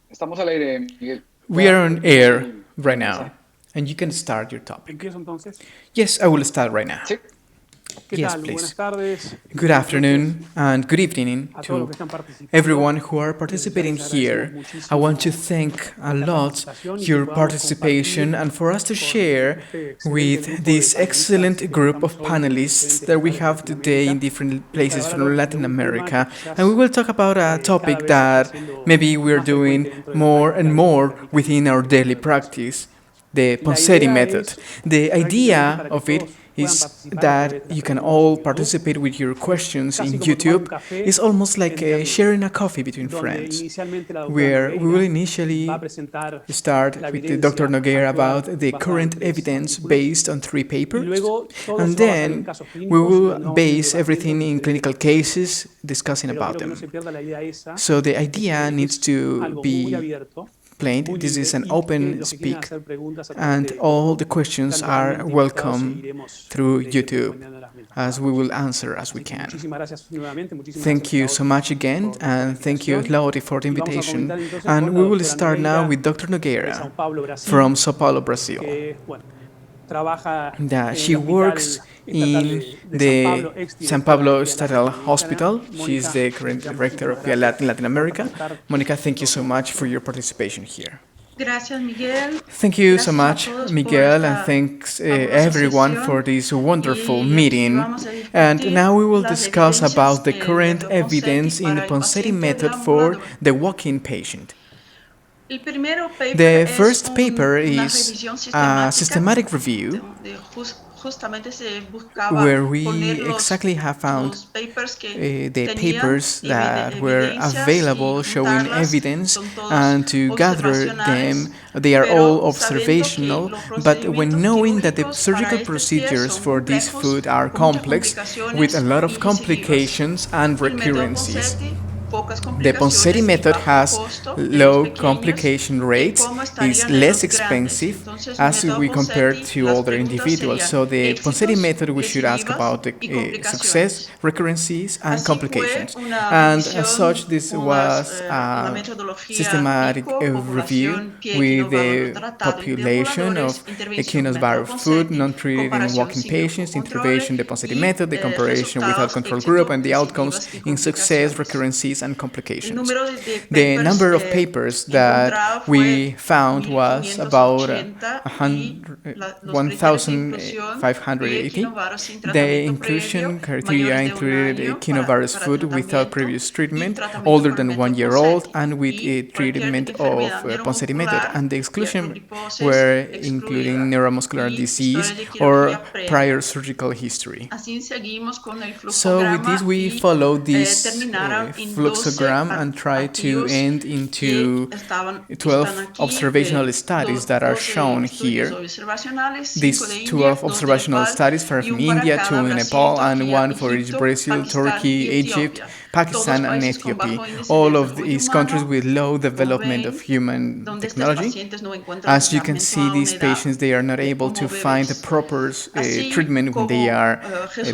Estamos al aire, Miguel. We are on Podemos air right now, comenzar. and you can start your topic. Empiezo entonces. Yes, I will start right now. Sí, ¿Qué Yes, tal? Buenas please. tardes, Good buenas noches afternoon and good evening a todos los to que están participando. everyone who are Desde ya participating les agradecemos here. I want to muchísimo thank a esta lot participación y que your podamos participation compartir and for us to con share este excelente with grupo de this panelistas excellent que group estamos of hoy en panelists diferentes that we lugares de have today in Latinoamérica different para places hablar from de Latin un tema que America. And we quizás will talk about a cada topic vez está that siendo maybe we're más frecuente doing dentro de la more práctica and de more practicar within our este daily tipo de educación. practice, the La Ponseti idea method. es The prácticamente idea para que of it todos puedan is participar a través that de las you can preguntas all en YouTube. participate with your Es questions casi in como tomar un YouTube. café It's almost like entre amigos, sharing a coffee between donde friends, inicialmente la doctora where we will Nogueira va a initially presentar start la with the Dr. evidencia Nogueira actual about the basada en current 3 evidence artículos based on 3 y papers, luego todo and se va a basar en then casos we clínicos will donde vamos a ir base debatiendo everything con in diferentes clinical profesionales. cases, discussing Pero about quiero que no them. se pierda la idea esa So the de que idea needs es to algo muy be abierto, plain. muy This is libre an y que open los que quieren speak, hacer preguntas a través and de all the YouTube questions están are realmente invitados, welcome seguiremos through leyendo y YouTube, respondiendo mientras as we podamos. will answer as we Así que can. muchísimas gracias nuevamente, muchísimas Thank gracias you so Claudia much again, por la and thank you, invitación. Claudia, for the Y vamos a invitation. comentar entonces And con la we will doctora start now Nogueira with Dr. de Nogueira Sao Paulo, from Brasil, Sao Paulo, Brazil. que bueno, trabaja That en el she works Hospital Estatal in de San the Pablo, ex San directora Pablo de Estatal Latinoamericana. Hospital. She's Mónica, the les current damos director muchísimas of gracias Latin por America. participar Monica, thank you con so nosotros. much for your participation here. Gracias, Miguel. Thank you so Gracias a much, todos por Miguel, and esta thanks fabulosa everyone for sesión. this wonderful Y aquí meeting. vamos a And discutir now we will las discuss evidencias about the del current método Ponseti evidence in the para el Ponseti paciente method for deambulador. the walk-in patient. El primero paper The es first paper una is revisión a sistemática systematic review donde justamente se buscaba where poner we exactly have found los papers que the tenían papers that were evidencias y available showing juntarlas. evidence, Son todos and to gather them. observacionales, They are all pero sabiendo que observational, los but when procedimientos knowing that the quirúrgicos para surgical este pie procedures son for this complejos, food are con muchas complex, with a complicaciones lot of y recidivas. complications and El método recurrences. Ponseti, pocas The Ponseti complicaciones y method bajo has costo de los low pequeños, complication rates, como is estarían en less los grandes. expensive Entonces, as método we compare Ponseti, to las other preguntas individuals. serían So the Ponseti éxitos, method, we should ask recidivas about the y success, complicaciones. recurrencies, and Así fue complications. una And as revisión such, this con was la a metodología systematic PICO, review población, pie with equinovado the tratado en population deambuladores, of intervención método equinovirus food, Ponseti, non-treated in comparación walking sin grupo patients, control intervention, the Ponseti y method, the comparison without resultados, control group, éxito, and the outcomes recidivas y in success, complicaciones. recurrences, and El complications. número de The papers number of papers that encontrado fue we found was about 1580 y los criterios de inclusión, pie 1,580. equinovaros sin The tratamiento previo, inclusion criteria mayores de un included año echinovirus para food without tratamiento previous y treatment, tratamiento older con el than one método year old, Ponseti. and with a Y cualquier treatment of enfermedad Ponseti method. neuromuscular And the y exclusion artrogriposis were including excluida neuromuscular y disease historia de or cirugía prior previa. surgical history. Así seguimos con el So with this, flujograma we y follow this terminaron en 12 fluxogram and try to activos end que into están 12 aquí, observational studies that are 12 shown estudios here. observacionales, 5 de These India, 12 2 de observational Nepal studies are y from un para India, cada 2 in Brasil, Nepal, and Turquía, 1 for each Egipto, Brazil, Pakistán Turkey, y Egypt, Etiopía. Todos Pakistan, and países con Ethiopia. bajo índice de All of desarrollo these countries humano, with low como development of ven, human donde estos technology. pacientes no encuentran As you can tratamiento see, a una these edad patients, they are not able to como find a bebés. proper Así treatment when they como are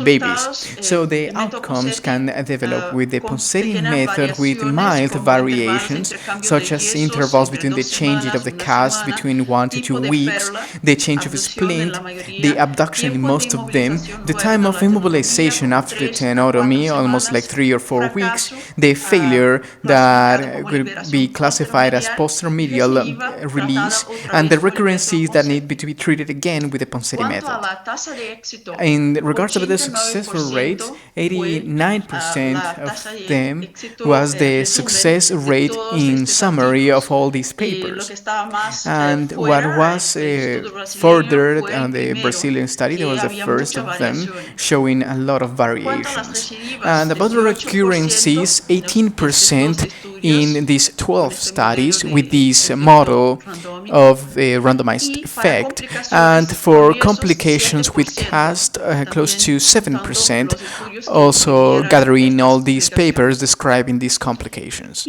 babies. resultados, So the el método outcomes Ponseti can develop with the se Ponseti generan method with variaciones mild como intervalos de variations, intercambio de such as yesos intervals entre between the 2 changes of semanas, the una cast semana, between 1 to 2 tipo de weeks, perla, the change of abducción en la splint, the mayoría, abduction in tiempo de most of them, inmovilización the luego time de of la tenotomía immobilization como after the 3 a 4 tenotomy, almost like semanas, 3 or 4 weeks, fracaso the failure clasificado that como could be liberación classified as posteromedial y postremedial recidiva release, tratada otra and the vez con el método recurrences that need Ponseti. to be treated again with the Ponseti Cuanto a method. la tasa de éxito, In regards of the successful rates, 89% fue 89% la of tasa de them éxito was the resumen success de rate todos in estos summary of artículos. all these Lo papers. que estaba más And what fuera, was el estudio brasileño, furthered fue el on the primero, Brazilian study, that que was the había first muchas of them, variaciones. showing a lot of En cuanto a las variations. recidivas, And about the 18% recurrences, en estos 18% estudios in these 12 studies with this model of a randomized effect, and for complications with cast, close to 7%, also gathering all these papers describing these complications.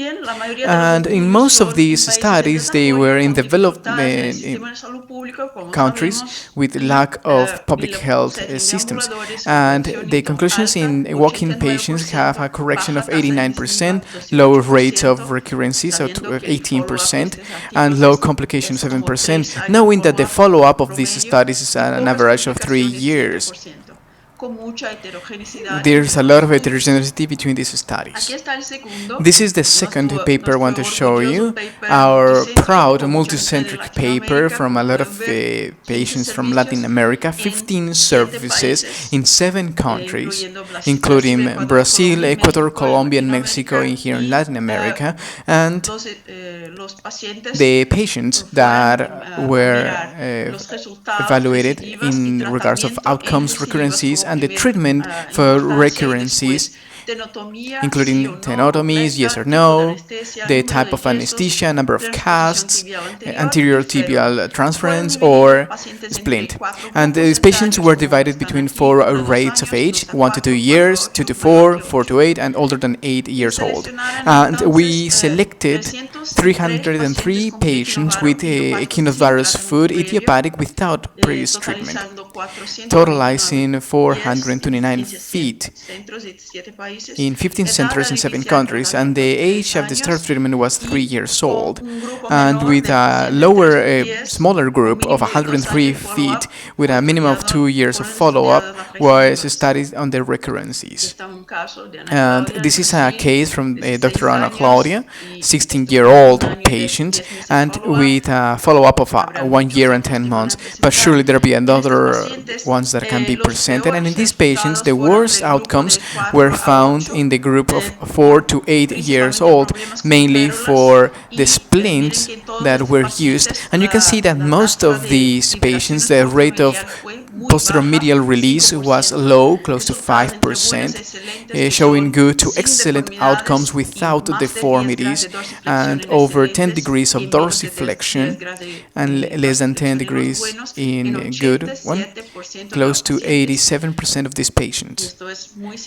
And in most of these studies, they were in developed countries with lack of public health systems. And the conclusions in walk-in patients have a correction of 89%, low rates of recurrences of 18%, and low complications 7%, knowing that the follow-up of these studies is an average of 3 years. There's a lot of heterogeneity between these studies. This is the second paper I want to show you, our proud multicentric paper from a lot of patients from Latin America, 15 services in 7 countries, including Brazil, Ecuador, Colombia, and Mexico here in Latin America, and the patients that were evaluated in regards of outcomes, recurrences, and the treatment for recurrences, including tenotomies, yes or no, the type of anesthesia, number of casts, anterior tibial transference, or splint. And these patients were divided between 4 rates of age, 1 to 2 years, 2 to 4, 4 to 8, and older than 8 years old. And we selected 303 patients with echinovirus foot idiopathic without previous treatment, totalizing 429 feet in 15 centers in 7 countries, and the age of the start of treatment was 3 years old. And with a smaller group of 103 feet with a minimum of 2 years of follow-up was studied on the recurrences. And this is a case from Dr. Ana Claudia, 16-year-old patient, and with a follow-up of 1 year and 10 months. But surely there will be another ones that can be presented. And in these patients, the worst outcomes were found in the group of 4 to 8 years old, mainly for the splints that were used. And you can see that most of these patients, the rate of posteromedial release was low, close to 5%, showing good to excellent outcomes without deformities, and over 10 degrees of dorsiflexion, and less than 10 degrees in good one, close to 87% of these patients.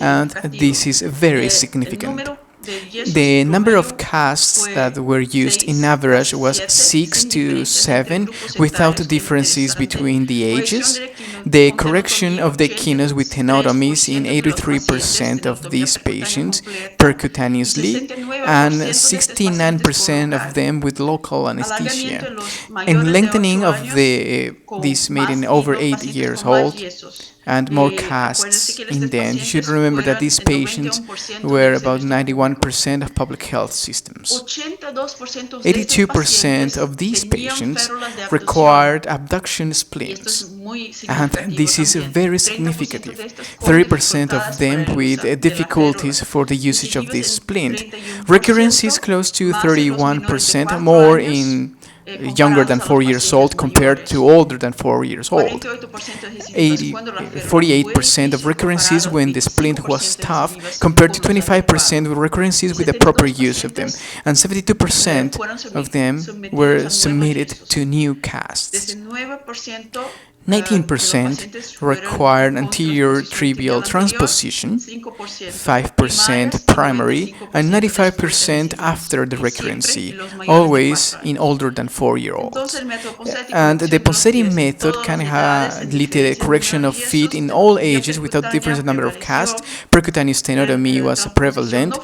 And this is very significant. The number of casts that were used in average was 6 to 7, without differences between the ages. The correction of the echinosis with tenotomies in 83% of these patients percutaneously, and 69% of them with local anesthesia. And lengthening of these made in over 8 years old, and more casts in them. You should remember that these patients were about 91% of public health systems. 82% of these patients required abduction splints, and this is very significant. 30% of them with difficulties for the usage of this splint. Recurrences close to 31%, more in younger than 4 years old compared to older than 4 years old. 48% of recurrences when the splint was tough, compared to 25% of recurrences with the proper use of them, and 72% of them were submitted to new casts. 19% required anterior tibial transposition, 5% primary, and 95% after the recurrency, always in older than 4-year-olds. And the Ponseti method can lead to the correction of feet in all ages without difference in number of casts. Percutaneous tenotomy was prevalent.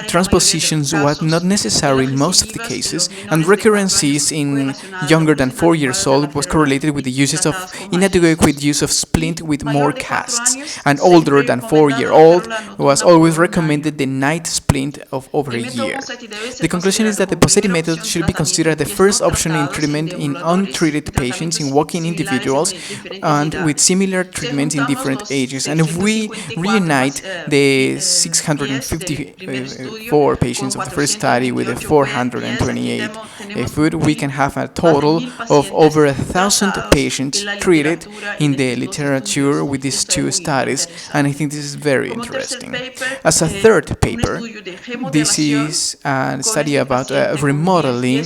Transpositions was not necessary in most of the cases, and recurrences in younger than 4 years old was correlated with the uses of inadequate use of splint with more casts, and older than 4-year-old was always recommended the night splint of over a year. The conclusion is that the Ponseti method should be considered the first option in treatment in untreated patients, in walking individuals, and with similar treatments in different ages. And if we reunite the 654 patients of the first study with the 428 foot, we can have a total of over 1,000 patients treated in the literature with these two studies, and I think this is very interesting. As a third paper, this is a study about remodeling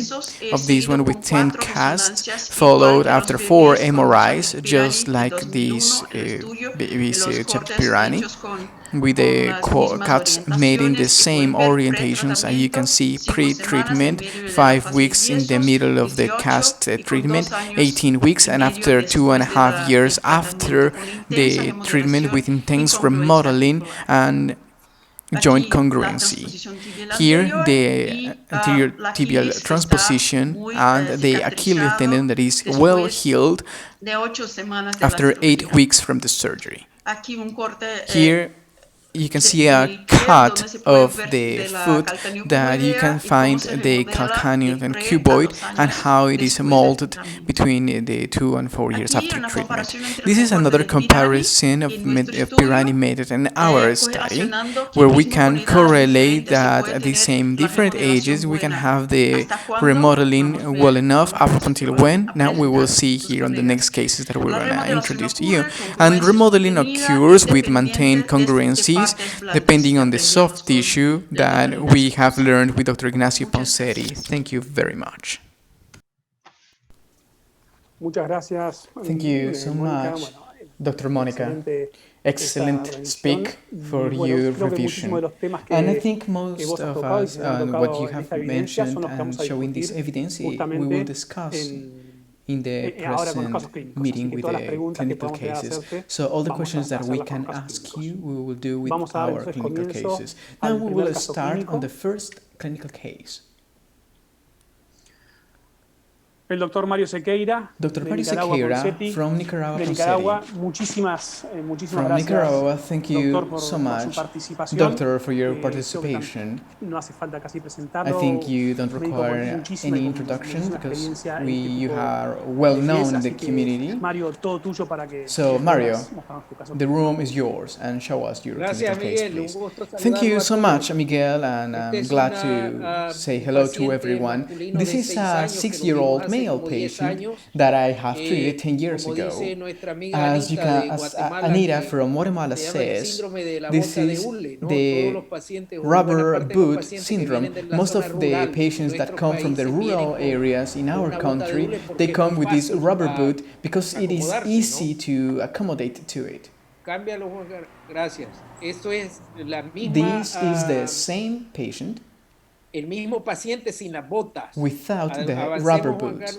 of this one with 10 casts followed after 4 MRIs, just like these babies Chepirani, with the cuts made in the same orientations, and you can see pre-treatment, 5 weeks in the middle of the cast treatment, 18 weeks, and after 2.5 years after the treatment with intense remodeling and joint congruency. Here, the anterior tibial transposition and the Achilles tendon that is well healed after 8 weeks from the surgery. Here, you can see a cut of the foot that you can find the calcaneus and cuboid and how it is molded between the 2 and 4 years after treatment. This is another comparison of Pirani method in our study, where we can correlate that at the same different ages we can have the remodeling well enough up until when. Now we will see here on the next cases that we're going to introduce to you. And remodeling occurs with maintained congruencies depending on the soft tissue that we have learned with Dr. Ignacio Ponseti. Thank you very much. Thank you so much, Dr. Monica. Excellent speak for your revision. And I think most of us, what you have mentioned and showing this evidence, we will discuss in the present meeting with the clinical cases. So all the questions that we can ask you, we will do with our clinical cases. Now we will start on the first clinical case. Dr. Mario Sequeira from Nicaragua, from Nicaragua, thank you so much, Doctor, for your participation. I think you don't require any introduction because you are well known in the community. So, Mario, the room is yours, and show us your clinical case, please. Thank you so much, Miguel, and I'm glad to say hello to everyone. This is a 6-year-old male patient that I have treated 10 years ago. As Anita from Guatemala says, this is the rubber boot syndrome. Most of the patients that come from the rural areas in our country, they come with this rubber boot because it is easy to accommodate to it. This is the same patient without the rubber boots.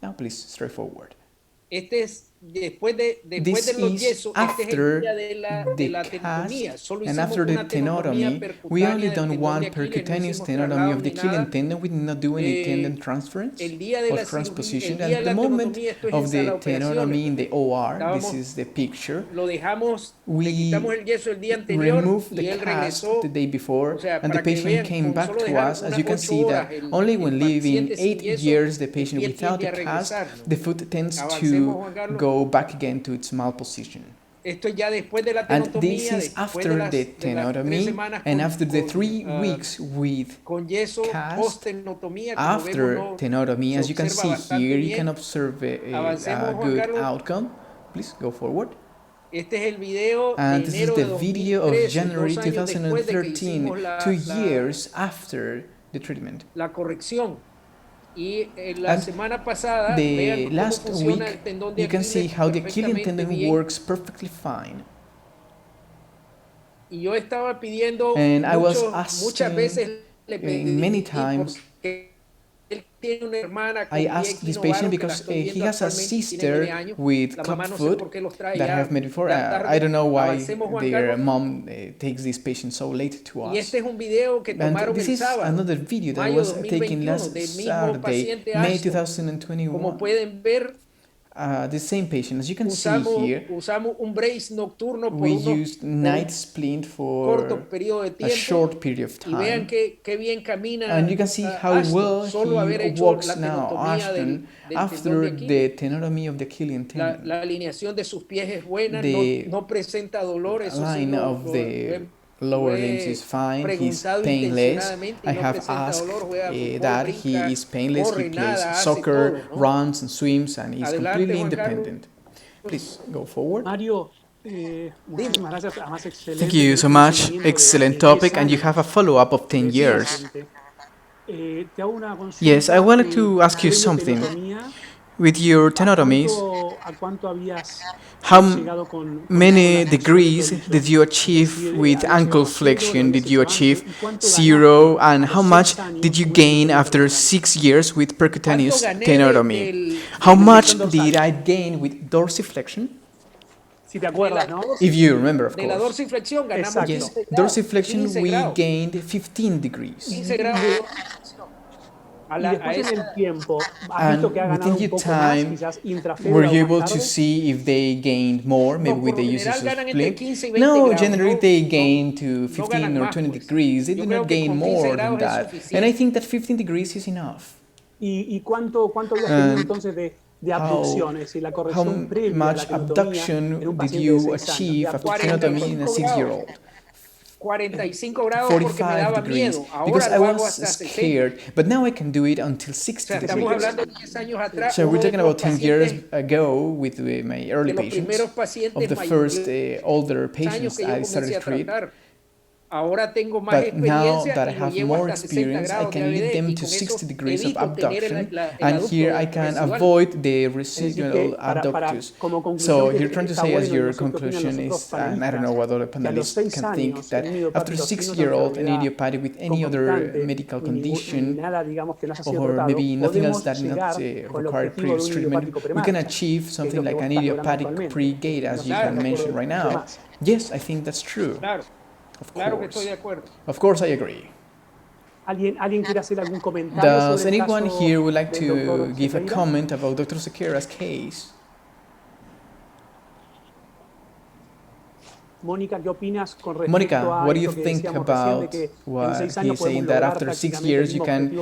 Now please, straight forward. This is after the cast and after the tenotomy. We only done one percutaneous tenotomy of the Achilles tendon. We did not do any tendon transference or transposition. And at the moment of the tenotomy in the OR, this is the picture, we removed the cast the day before, and the patient came back to us. As you can see that only when living 8 years, the patient without the cast, the foot tends to go back again to its malposition. And this is after the tenotomy and after the 3 weeks with cast. After tenotomy, as you can see here, you can observe a good outcome. Please go forward. And this is the video of January 2013, 2 years after the treatment. And the last week, you can see how the Achilles tendon works perfectly fine. And I was asking many times, I asked this patient because he has a sister with clubfoot that I have met before. I don't know why their mom takes this patient so late to us. And this is another video that was taken last Saturday, May 2021. The same patient, as you can see here, we used night splint for a short period of time. And you can see how well he walks now, Ashton, after the tenotomy of the Achilles tendon. The line of the lower limbs is fine, he's painless. I have asked that he is painless, he plays soccer, runs and swims, and he's completely independent. Please go forward. Mario, muchísimas gracias. Además, Thank excelente. you so much. Excellent topic, and you have a follow-up of 10 years. Te hago una consulta. Yes, I wanted to ask you something. With your tenotomies, how many degrees did you achieve with ankle flexion? Did you achieve 0? And how much did you gain after 6 years with percutaneous tenotomy? How much did I gain with dorsiflexion? If you remember, of course. Yes, dorsiflexion we gained 15 degrees. And within your time, were you able to see if they gained more, maybe with the usage of split? No, generally they gain to 15 or 20 degrees. They do not gain more than that. And I think that 15 degrees is enough. How much abduction did you achieve after tenotomy in a 6-year-old? 45 degrees, because I was scared, but now I can do it until 60 degrees. So we're talking about 10 years ago with my early patients, of the first older patients I started to treat. But now that I have more experience, I can lead them to 60 degrees of abduction, and here I can avoid the residual abductus. So you're trying to say as your conclusion is, and I don't know what other panelists can think, that after 6-year-old, an idiopathic with any other medical condition, or maybe nothing else that not require previous treatment, we can achieve something like an idiopathic pre-gait, as you can mention right now. Yes, I think that's true. Of course, I agree. Does anyone here would like to give a comment about Dr. Sequeira's case? Monica, what do you think about what he's saying, that after 6 years you can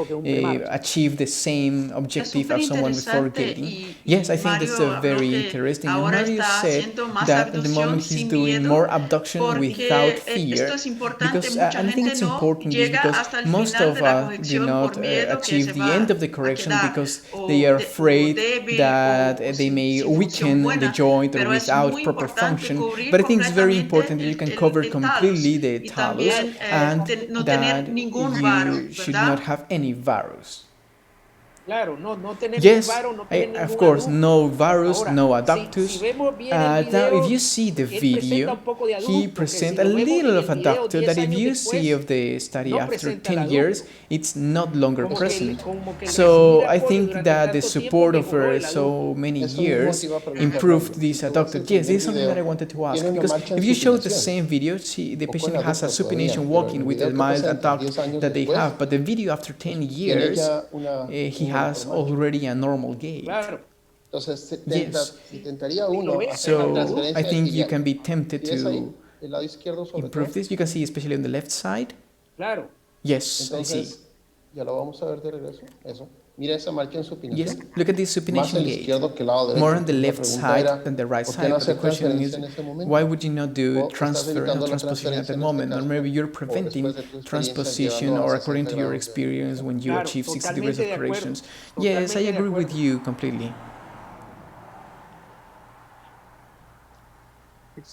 achieve the same objective as someone before gating? Yes, I think that's very interesting. And Mario said that at the moment he's doing more abduction without fear, because I think it's important because most of us do not achieve the end of the correction because they are afraid that they may weaken the joint or without proper function. But I think it's very important that you can cover completely the talus and that you should not have any varus. Yes, of course, no varus, no adductus. Now, if you see the video, he presents a little of adductor that if you see of the study after 10 years, it's not longer present. So I think that the support over so many years improved this adductor. Yes, this is something that I wanted to ask, because if you show the same video, see, the patient has a supination walking with a mild adduct that they have, but the video after 10 years, he has already a normal gait. Yes. So I think you can be tempted to improve this. You can see especially on the left side. Yes, I see. Yes, look at this supination gait, more on the left side than the right side. But the question is, why would you not do transposition at the moment? Or maybe you're preventing transposition, or according to your experience, when you achieve 60 degrees of corrections. Yes, I agree with you completely.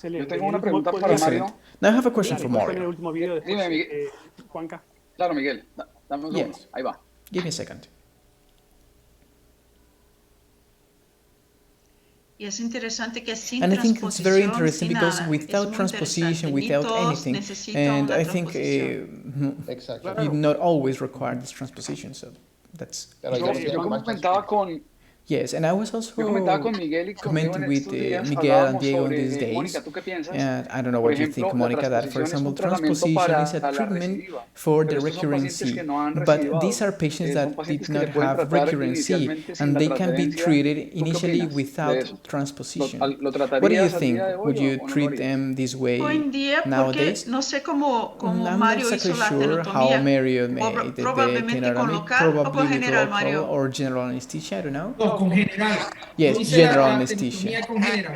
Yo tengo una pregunta para Mario. Now I have a question for Mario. Dime, Miguel. Claro, Miguel. Dame un segundo. Ahí va. Give me a second. And I think it's very interesting because without transposition, without anything, and I think you not always require this transposition, so that's... Yes, and I was also commenting with Miguel and Diego in these days, and I don't know what you think, Monica, that, for example, transposition is a treatment for the recurrency, but these are patients that did not have recurrency, and they can be treated initially without transposition. What do you think? Would you treat them this way nowadays? I'm not exactly sure how Mario made the tenotomy, probably with local or general anesthesia, I don't know. Con general. Yes, general anesthesia. Con general.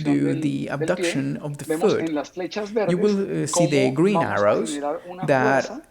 do the abduction of the foot, you will see the green arrows that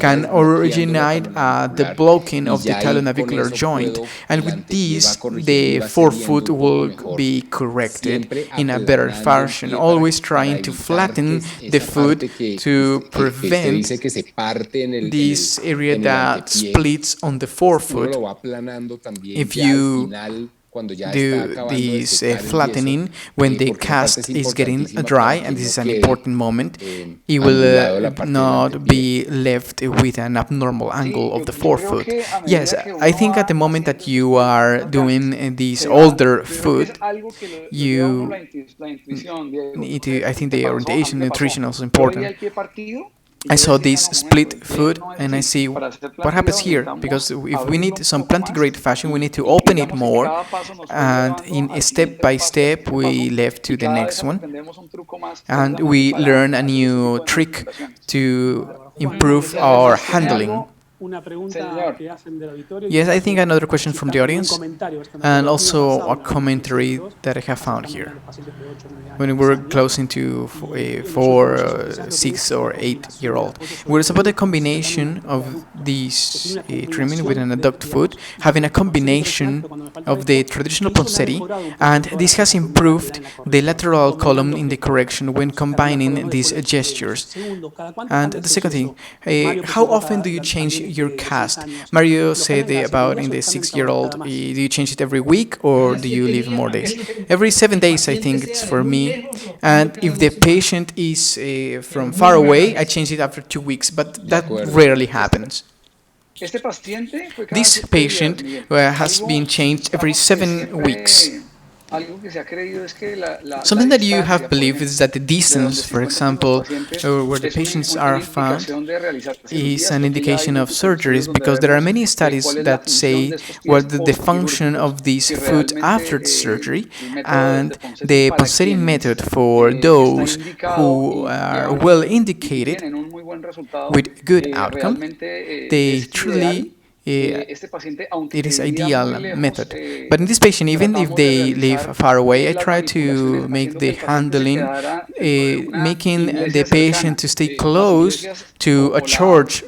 can originate the blocking of the talonavicular joint, and with this the forefoot will be corrected in a better fashion, always trying to flatten the foot to prevent this area that splits on the forefoot. If you do this flattening when the cast is getting dry, and this is an important moment. It will not be left with an abnormal angle of the forefoot. Yes, I think at the moment that you are doing this older foot, you need to, I think the orientation, nutrition is also important. I saw this split foot and I see what happens here, because if we need some plantigrade fashion, we need to open it more, and in a step by step we left to the next one, and we learn a new trick to improve our handling. Yes, I think another question from the audience, and also a commentary that I have found here. When we're closing to 4, 6, or 8-year-old, where it's about a combination of these trimming with an adduct foot, having a combination of the traditional Ponseti, and this has improved the lateral column in the correction when combining these gestures. And the second thing, how often do you change your cast? Mario said about in the 6-year-old, do you change it every week or do you leave more days? Every 7 days, I think it's for me. And if the patient is from far away, I change it after 2 weeks, but that rarely happens. This patient has been changed every 7 weeks. Something that you have believed is that the distance, for example, where the patients are found, is an indication of surgeries, because there are many studies that say what the function of this foot after the surgery, and the Ponseti method for those who are well indicated with good outcome, they truly it is ideal method. But in this patient, even if they live far away, I try to make the handling, making the patient to stay close to a church.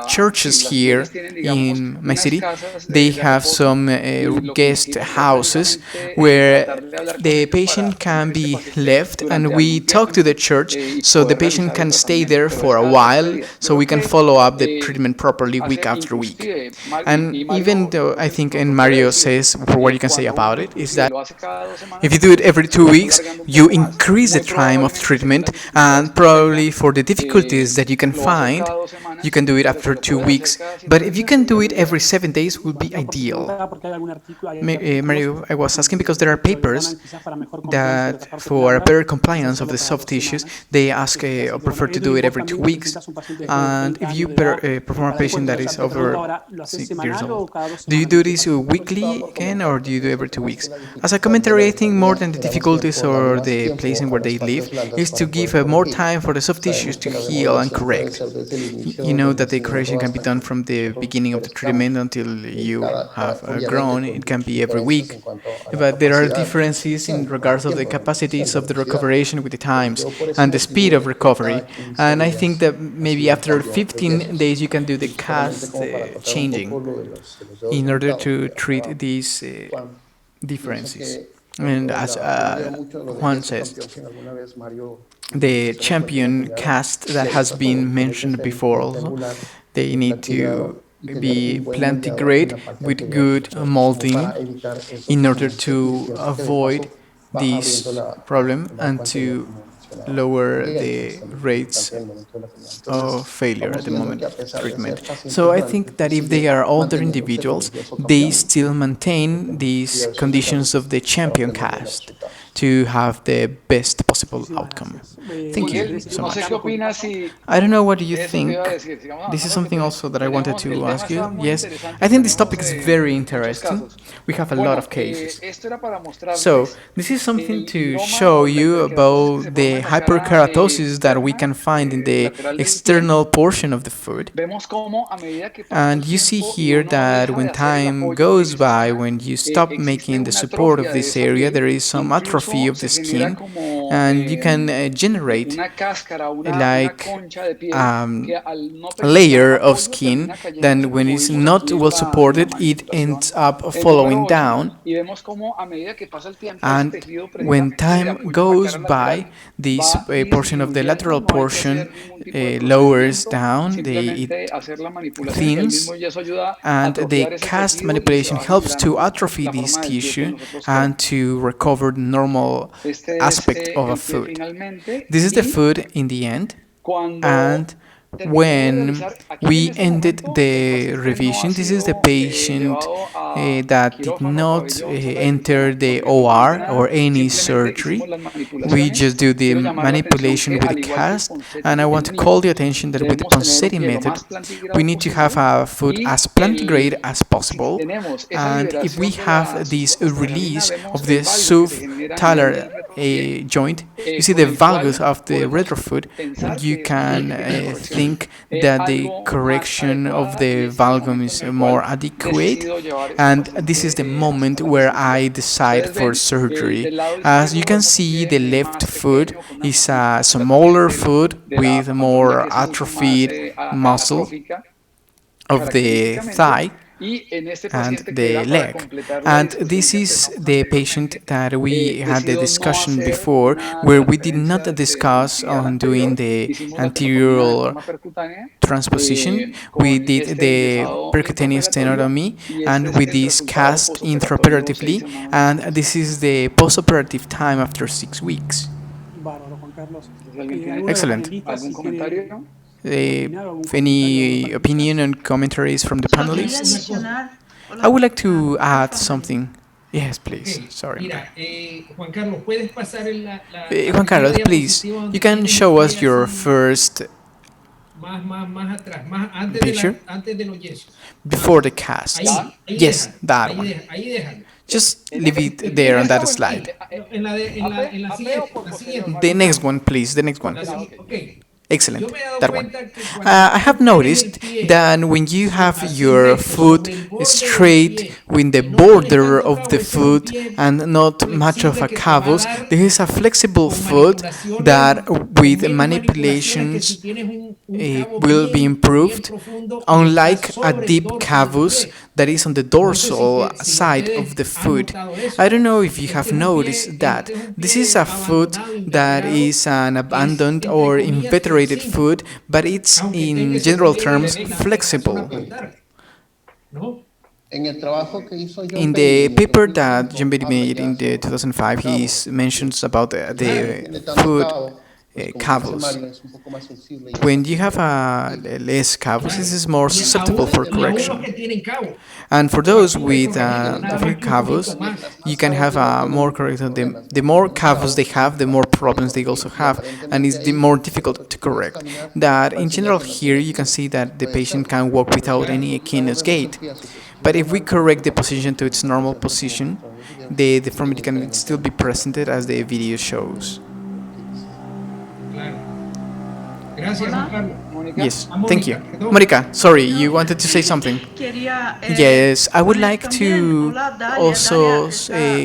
Churches here in my city, they have some guest houses where the patient can be left, and we talk to the church so the patient can stay there for a while, so we can follow up the treatment properly week after week. And even though I think, and Mario says, what you can say about it is that if you do it every 2 weeks, you increase the time of treatment, and probably for the difficulties that you can find, you can do it after 2 weeks. But if you can do it every 7 days, would be ideal. Mario, I was asking because there are papers that for a better compliance of the soft tissues, they ask or prefer to do it every 2 weeks. And if you perform a patient that is over 6 years old, do you do this weekly again, or do you do every 2 weeks? As a commentary, I think more than the difficulties or the placing where they live is to give more time for the soft tissues to heal and correct. You know that the correction can be done from the beginning of the treatment until you have grown. It can be every week, but there are differences in regards of the capacities of the recuperation with the times and the speed of recovery. And I think that maybe after 15 days you can do the cast changing in order to treat these differences. And as Juan says, the champion cast that has been mentioned before also, they need to be plantigrade with good molding in order to avoid this problem and to lower the rates of failure at the moment of treatment. So I think that if they are older individuals, they still maintain these conditions of the champion cast to have the best possible outcome. Thank you so much. I don't know what do you think. This is something also that I wanted to ask you. Yes, I think this topic is very interesting. We have a lot of cases. So this is something to show you about the hyperkeratosis that we can find in the external portion of the foot. And you see here that when time goes by, when you stop making the support of this area, there is some atrophy of the skin, and you can generate like a layer of skin. Then when it's not well supported, it ends up falling down, and when time goes by, this portion of the lateral portion lowers down, it thins, and the cast manipulation helps to atrophy this tissue and to recover the normal aspect of a foot. This is the foot in the end, and when we ended the revision, this is the patient that did not enter the OR or any surgery. We just do the manipulation with the cast, and I want to call the attention that with the Ponseti method, we need to have a foot as plantigrade as possible, and if we have this release of the subtalar joint, you see the valgus of the retrofoot, you can think that the correction of the valgum is more adequate, and this is the moment where I decide for surgery. As you can see, the left foot is a smaller foot with more atrophied muscle of the thigh and the leg. And this is the patient that we had the discussion before, where we did not discuss on doing the anterior transposition. We did the percutaneous tenotomy, and with this cast intraoperatively, and this is the postoperative time after 6 weeks. Excellent. Any opinion and commentaries from the panelists? I would like to add something. Yes, please. Sorry. Juan Carlos, please, you can show us your first picture before the cast. Yes, that one. Just leave it there on that slide. The next one, please. The next one. Excellent, that one. I have noticed that when you have your foot straight with the border of the foot and not much of a cavus, there is a flexible foot that with manipulations will be improved, unlike a deep cavus that is on the dorsal side of the foot. I don't know if you have noticed that. This is a foot that is an abandoned or inveterated foot, but it's in general terms flexible. In the paper that Jean-Berry made in the 2005, he mentions about the foot cavus. When you have a less cavus, this is more susceptible for correction. And for those with a few cavus, you can have a more correction. The more cavus they have, the more problems they also have, and it's the more difficult to correct. That in general here, you can see that the patient can walk without any equinus gait. But if we correct the position to its normal position, the deformity can still be presented as the video shows. Yes, thank you. Monica, sorry, you wanted to say something? Yes, I would like to also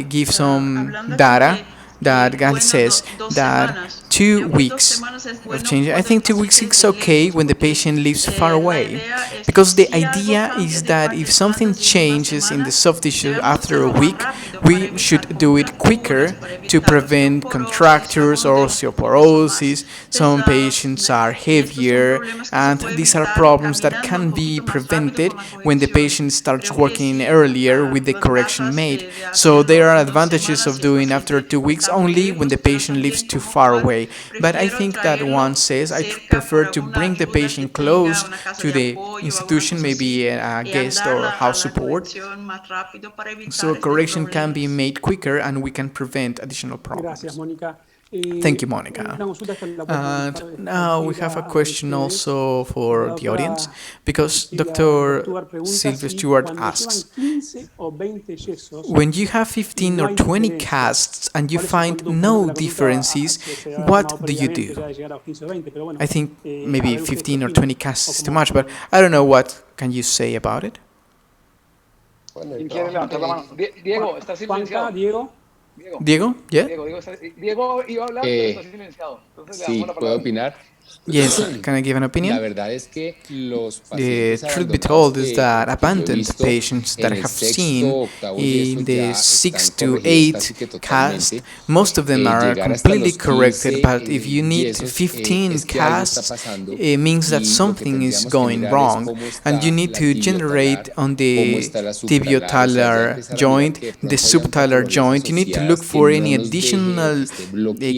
give some data that Gal says that 2 weeks of change. I think 2 weeks is okay when the patient lives far away, because the idea is that if something changes in the soft tissue after a week, we should do it quicker to prevent contractures or osteoporosis. Some patients are heavier, and these are problems that can be prevented when the patient starts working earlier with the correction made. So there are advantages of doing after 2 weeks only when the patient lives too far away. But I think that one says I prefer to bring the patient close to the institution, maybe a guest or house support, so correction can be made quicker and we can prevent additional problems. Thank you, Monica. And now we have a question also for the audience, because Dr. Sylvia Stewart asks, when you have 15 or 20 casts and you find no differences, what do you do? I think maybe 15 or 20 casts is too much, but I don't know, what can you say about it? Diego, ¿está silenciado? Diego. Diego, yeah? Diego iba a hablar, pero está silenciado. Entonces le damos la palabra. Yes, can I give an opinion? The truth be told is that abandoned patients that I have seen in the 6 to 8 cast, most of them are completely corrected, but if you need 15 casts, it means that something is going wrong, and you need to generate on the tibiotalar joint, the subtalar joint, you need to look for any additional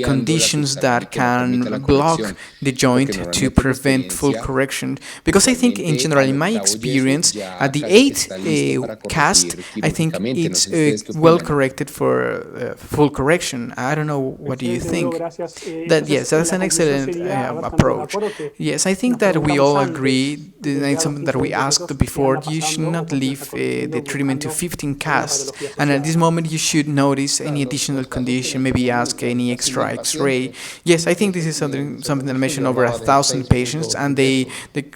conditions that can block the joint to prevent full correction. Because I think in general, in my experience, at the 8th cast, I think it's well corrected for full correction. I don't know, what do you think? That, yes, that's an excellent approach. Yes, I think that we all agree, it's something that we asked before, you should not leave the treatment to 15 casts, and at this moment you should notice any additional condition, maybe ask any extra x-ray. Yes, I think this is something that I mentioned over 1,000 patients, and they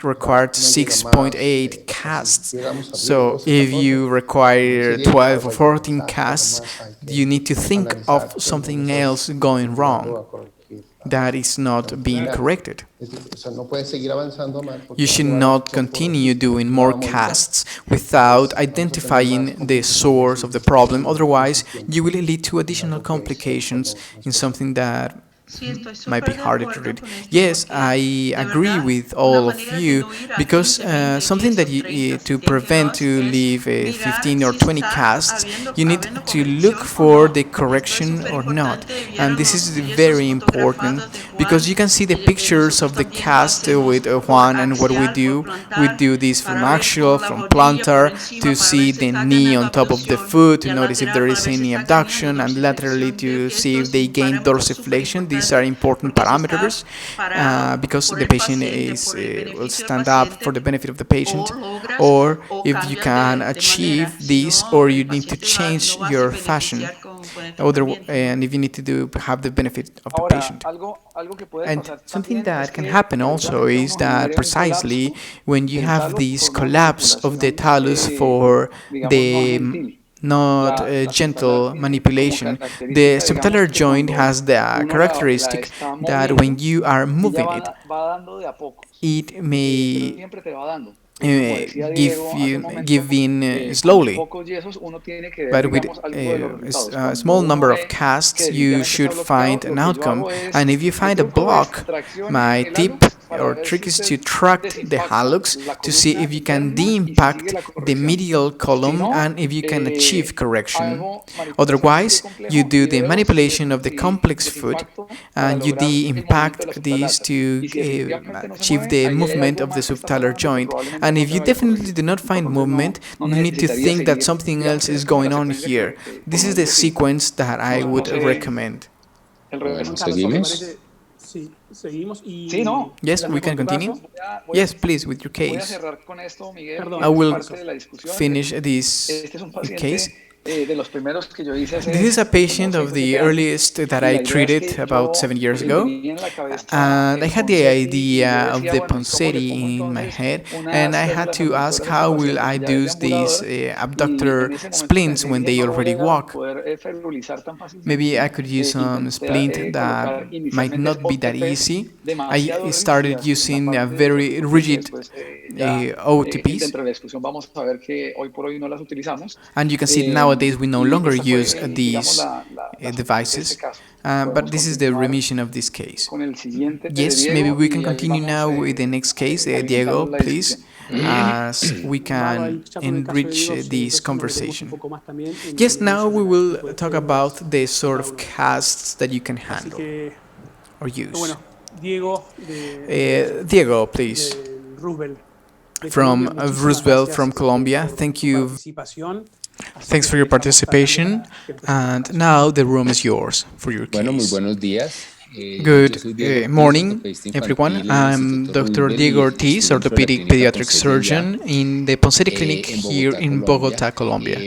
required 6.8 casts. So if you require 12 or 14 casts, you need to think of something else going wrong that is not being corrected. You should not continue doing more casts without identifying the source of the problem, otherwise you will lead to additional complications in something that might be harder to read. Yes, I agree with all of you, because something that to prevent to leave 15 or 20 casts, you need to look for the correction or not, and this is very important, because you can see the pictures of the cast with Juan, and what we do this from axial, from plantar, to see the knee on top of the foot, to notice if there is any abduction, and laterally to see if they gain dorsiflexion. These are important parameters, because the patient will stand up for the benefit of the patient, or if you can achieve this, or you need to change your fashion, and if you need to have the benefit of the patient. And something that can happen also is that precisely when you have this collapse of the talus for the not gentle manipulation, the subtalar joint has the characteristic that when you are moving it, it may give in slowly, but with a small number of casts you should find an outcome. And if you find a block, my tip or trick is to tract the hallux to see if you can de-impact the medial column and if you can achieve correction. Otherwise, you do the manipulation of the complex foot and you de-impact these to achieve the movement of the subtalar joint. And if you definitely do not find movement, you need to think that something else is going on here. This is the sequence that I would recommend. Yes, we can continue. Yes, please, with your case. I will finish this case. This is a patient of the earliest that I treated about 7 years ago, and I had the idea of the Ponseti in my head, and I had to ask how will I do these abductor splints when they already walk. Maybe I could use some splint that might not be that easy. I started using a very rigid OTPs, and you can see nowadays we no longer use these devices, but this is the remission of this case. Yes, maybe we can continue now with the next case. Diego, please, as we can enrich this conversation. Yes, now we will talk about the sort of casts that you can handle or use. Diego, please. From Roosevelt, from Colombia. Thank you. Thanks for your participation. And now the room is yours for your case. Good morning, everyone. I'm Dr. Diego Ortiz, orthopedic pediatric surgeon in the Ponseti clinic here in Bogota, Colombia.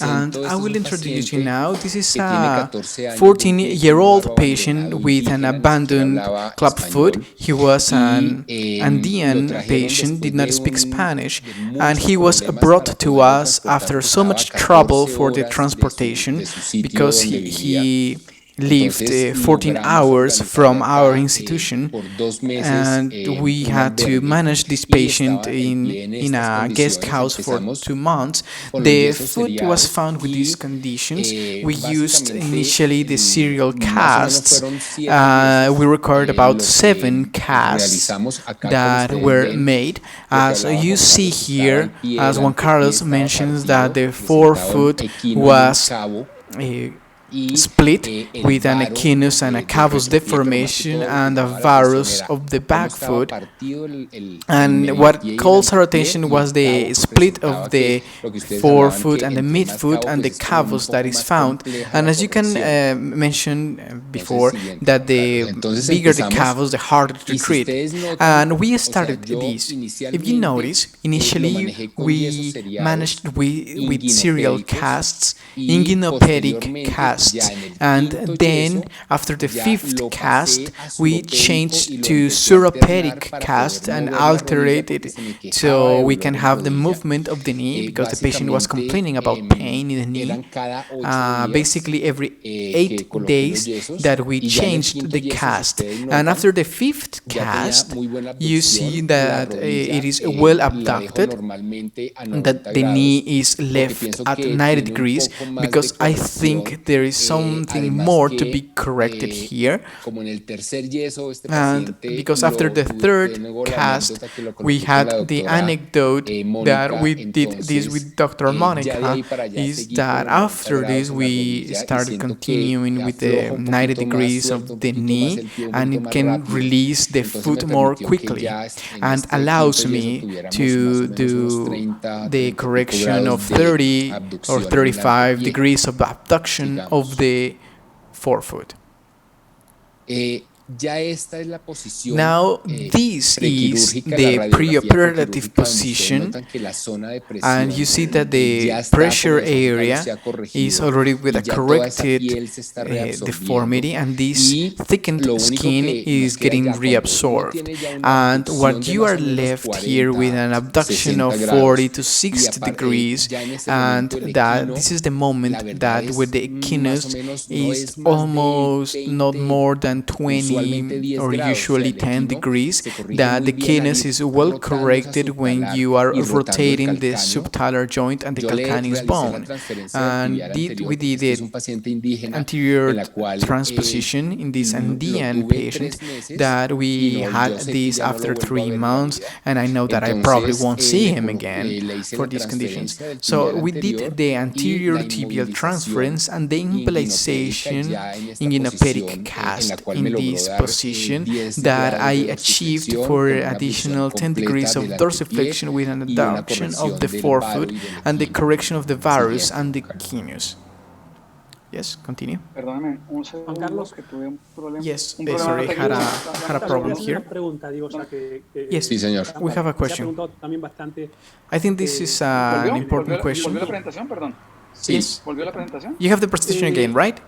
And I will introduce you now. This is a 14-year-old patient with an abandoned club foot. He was an Andean patient, did not speak Spanish, and he was brought to us after so much trouble for the transportation because he lived 14 hours from our institution, and we had to manage this patient in a guest house for 2 months. The foot was found with these conditions. We used initially the serial casts. We required about 7 casts that were made. As you see here, as Juan Carlos mentions, that the forefoot was split with an echinus and a cavus deformation and a varus of the back foot. And what calls our attention was the split of the forefoot and the midfoot and the cavus that is found. And as you can mention before, that the bigger the cavus, the harder to treat. And we started this. If you notice, initially we managed with serial casts, inguinopedic casts, and then after the 5th cast we changed to sauropedic cast and altered it so we can have the movement of the knee, because the patient was complaining about pain in the knee. Basically every 8 days that we changed the cast, and after the 5th cast you see that it is well abducted, that the knee is left at 90 degrees, because I think there is something more to be corrected here. And because after the 3rd cast we had the anecdote that we did this with Dr. Monica, is that after this we started continuing with the 90 degrees of the knee, and it can release the foot more quickly and allows me to do the correction of 30 or 35 degrees of abduction of the forefoot. Now, this is the preoperative position, and you see that the pressure area is already with a corrected deformity, and this thickened skin is getting reabsorbed. And what you are left here with an abduction of 40 to 60 degrees, and that this is the moment that where the echinus is almost not more than 20 or usually 10 degrees, that the echinus is well corrected when you are rotating the subtalar joint and the calcaneus bone. And we did the anterior transposition in this Andean patient, that we had this after 3 months, and I know that I probably won't see him again for these conditions. So we did the anterior tibial transference and the immobilization in inguinopedic cast in this position that I achieved for additional 10 degrees of dorsiflexion with an adduction of the forefoot and the correction of the varus and the echinus. Yes, continue. Yes, sorry, had a problem here. Yes, we have a question. I think this is an important question. Yes, you have the presentation again, right?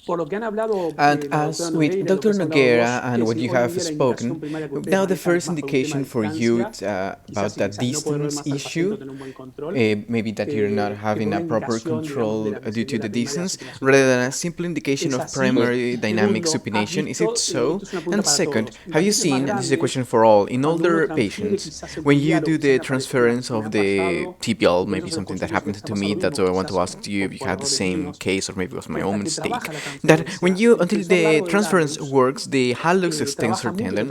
And as with Dr. Noguera and what you have spoken, now the first indication for you about that distance issue, maybe that you're not having a proper control due to the distance, rather than a simple indication of primary dynamic supination, is it so? And second, have you seen, and this is a question for all, in older patients, when you do the transference of the tibial, maybe something that happened to me, that's why I want to ask you if you had the same case, or maybe it was my own mistake, that when you, until the transference works, the hallux extensor tendon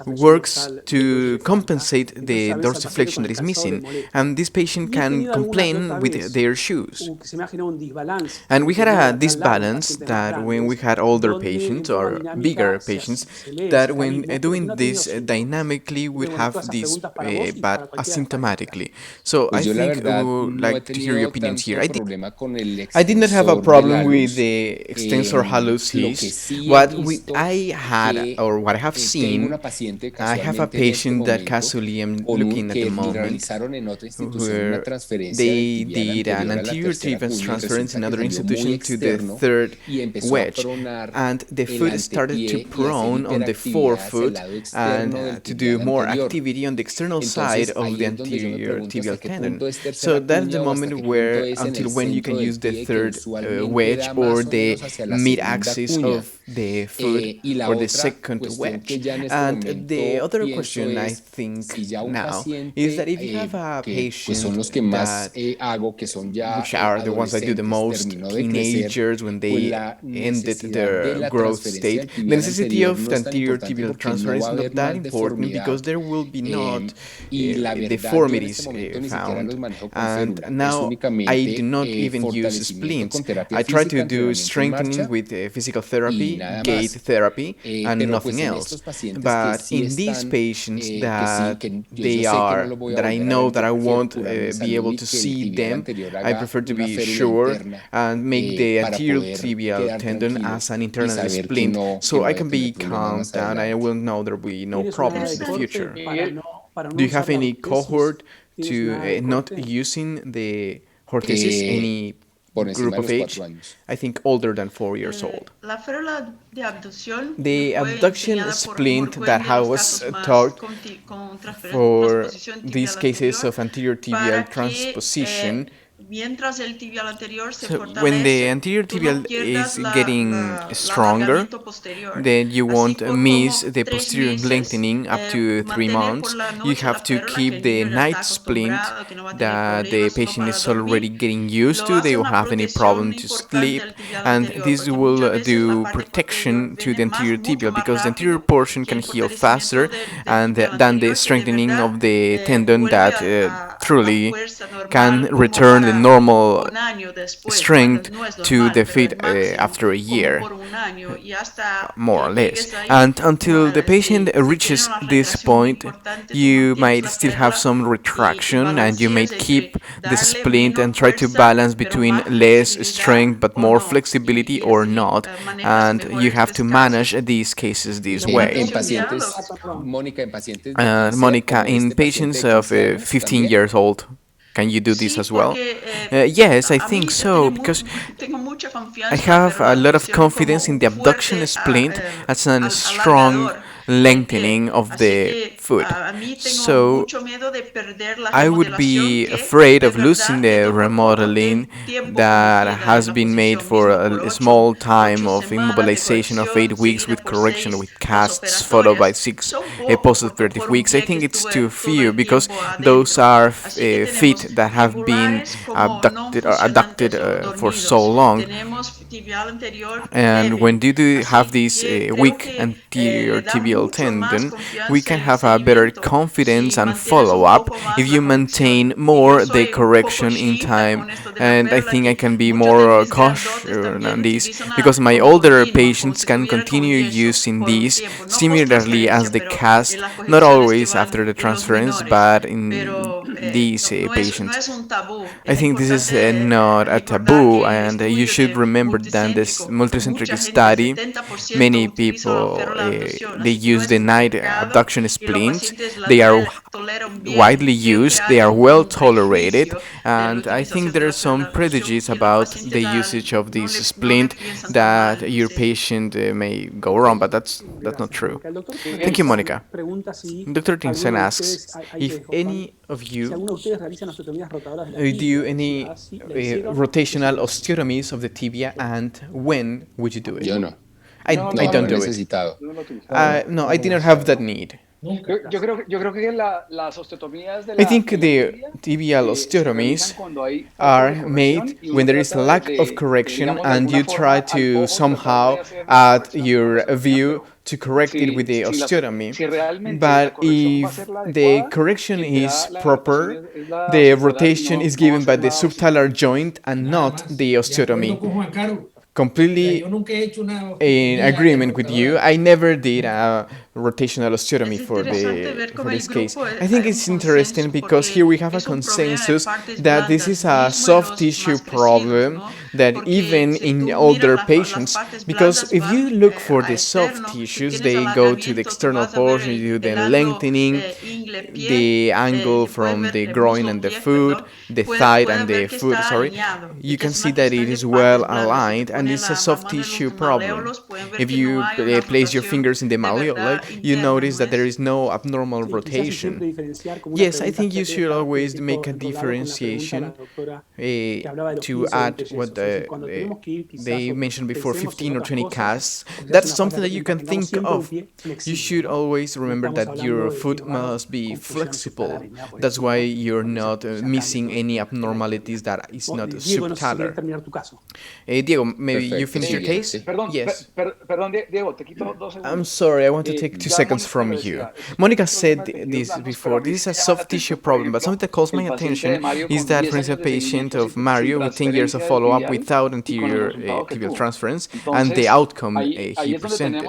works to compensate the dorsiflexion that is missing, and this patient can complain with their shoes. And we had a disbalance that when we had older patients or bigger patients, that when doing this dynamically would have this but asymptomatically. So I think I would like to hear your opinions here. I did not have a problem with the extensor hallucis, I had, or what I have seen, I have a patient that casually I'm looking at the moment where they did an anterior tibial transference in another institution to the third wedge, and the foot started to prone on the forefoot and to do more activity on the external side of the anterior tibial tendon. So that's the moment where, until when you can use the third wedge or the mid-axis of the foot or the second wedge. And the other question I think now is that if you have a patient that, which are the ones that do the most, teenagers when they ended their growth state, the necessity of the anterior tibial transfer is not that important because there will be not deformities found. And now I do not even use splints. I try to do strengthening with physical therapy, gait therapy, and nothing else. But in these patients that I know that I won't be able to see them, I prefer to be sure and make the anterior tibial tendon as an internal splint, so I can be calm down. I will know there will be no problems in the future. Do you have any cohort to not using the orthesis, any group of age? I think older than 4 years old. The abduction splint that I was taught for these cases of anterior tibial transposition. So when the anterior tibial is getting stronger, then you won't miss the posterior lengthening up to 3 months. You have to keep the night splint that the patient is already getting used to. They won't have any problem to sleep, and this will do protection to the anterior tibial because the anterior portion can heal faster and than the strengthening of the tendon that truly can return the normal strength to the feet after a year, more or less. And until the patient reaches this point, you might still have some retraction, and you may keep the splint and try to balance between less strength but more flexibility or not, and you have to manage these cases this way. Monica, in patients of 15 years old, can you do this as well? Yes, I think so, because I have a lot of confidence in the abduction splint as a strong lengthening of the foot. So I would be afraid of losing the remodeling that has been made for a small time of immobilization of 8 weeks with correction with casts followed by 6 post-operative weeks. I think it's too few because those are feet that have been adducted for so long. And when you do have this weak anterior tibial tendon, we can have a better confidence and follow-up if you maintain more the correction in time. And I think I can be more cautious on this because my older patients can continue using these similarly as the cast, not always after the transference, but in these patients. I think this is not a taboo, and you should remember that this multicentric study, many people they use the night abduction splints. They are widely used, they are well tolerated, and I think there are some prejudices about the usage of this splint that your patient may go wrong, but that's not true. Thank you, Monica. Dr. Tinsen asks if any of you do any rotational osteotomies of the tibia, and when would you do it? Yo no. I don't do it. No, I didn't have that need. I think the tibial osteotomies are made when there is a lack of correction and you try to somehow add your view to correct it with the osteotomy. But if the correction is proper, the rotation is given by the subtalar joint and not the osteotomy. completely in agreement with you. I never did a rotational osteotomy for this case. I think it's interesting because here we have a consensus that this is a soft tissue problem that even in older patients, because if you look for the soft tissues, they go to the external portion, you do the lengthening, the angle from the groin and the foot, the thigh and the foot, sorry, you can see that it is well aligned and it's a soft tissue problem. If you place your fingers in the malleoli, you notice that there is no abnormal rotation. Yes, I think you should always make a differentiation to add what they mentioned before, 15 or 20 casts. That's something that you can think of. You should always remember that your foot must be flexible. That's why you're not missing any abnormalities that is not subtalar. Diego, maybe you finish your case? Yes. Diego, te quito 2 segundos. I'm sorry, I want to take 2 seconds from you. Monica said this before. This is a soft tissue problem, but something that calls my attention is that, for instance, a patient of Mario with 10 years of follow-up without anterior tibial transference and the outcome he presented.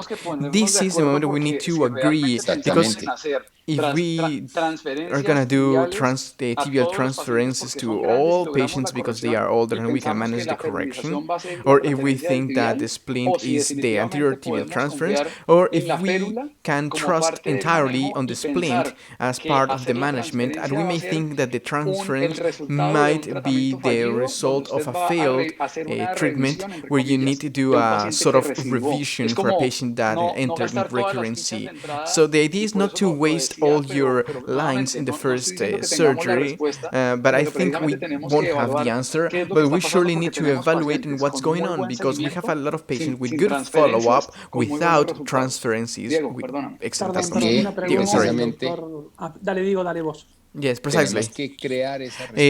This is the moment we need to agree, because if we are gonna do tibial transferences to all patients because they are older and we can manage the correction, or if we think that the splint is the anterior tibial transference, or if we can trust entirely on the splint as part of the management, and we may think that the transference might be the result of a failed treatment where you need to do a sort of revision for a patient that entered in recurrency. So the idea is not to waste all your lines in the first surgery, but I think we won't have the answer, but we surely need to evaluate what's going on, because we have a lot of patients with good follow-up without transferences. Yes, precisely.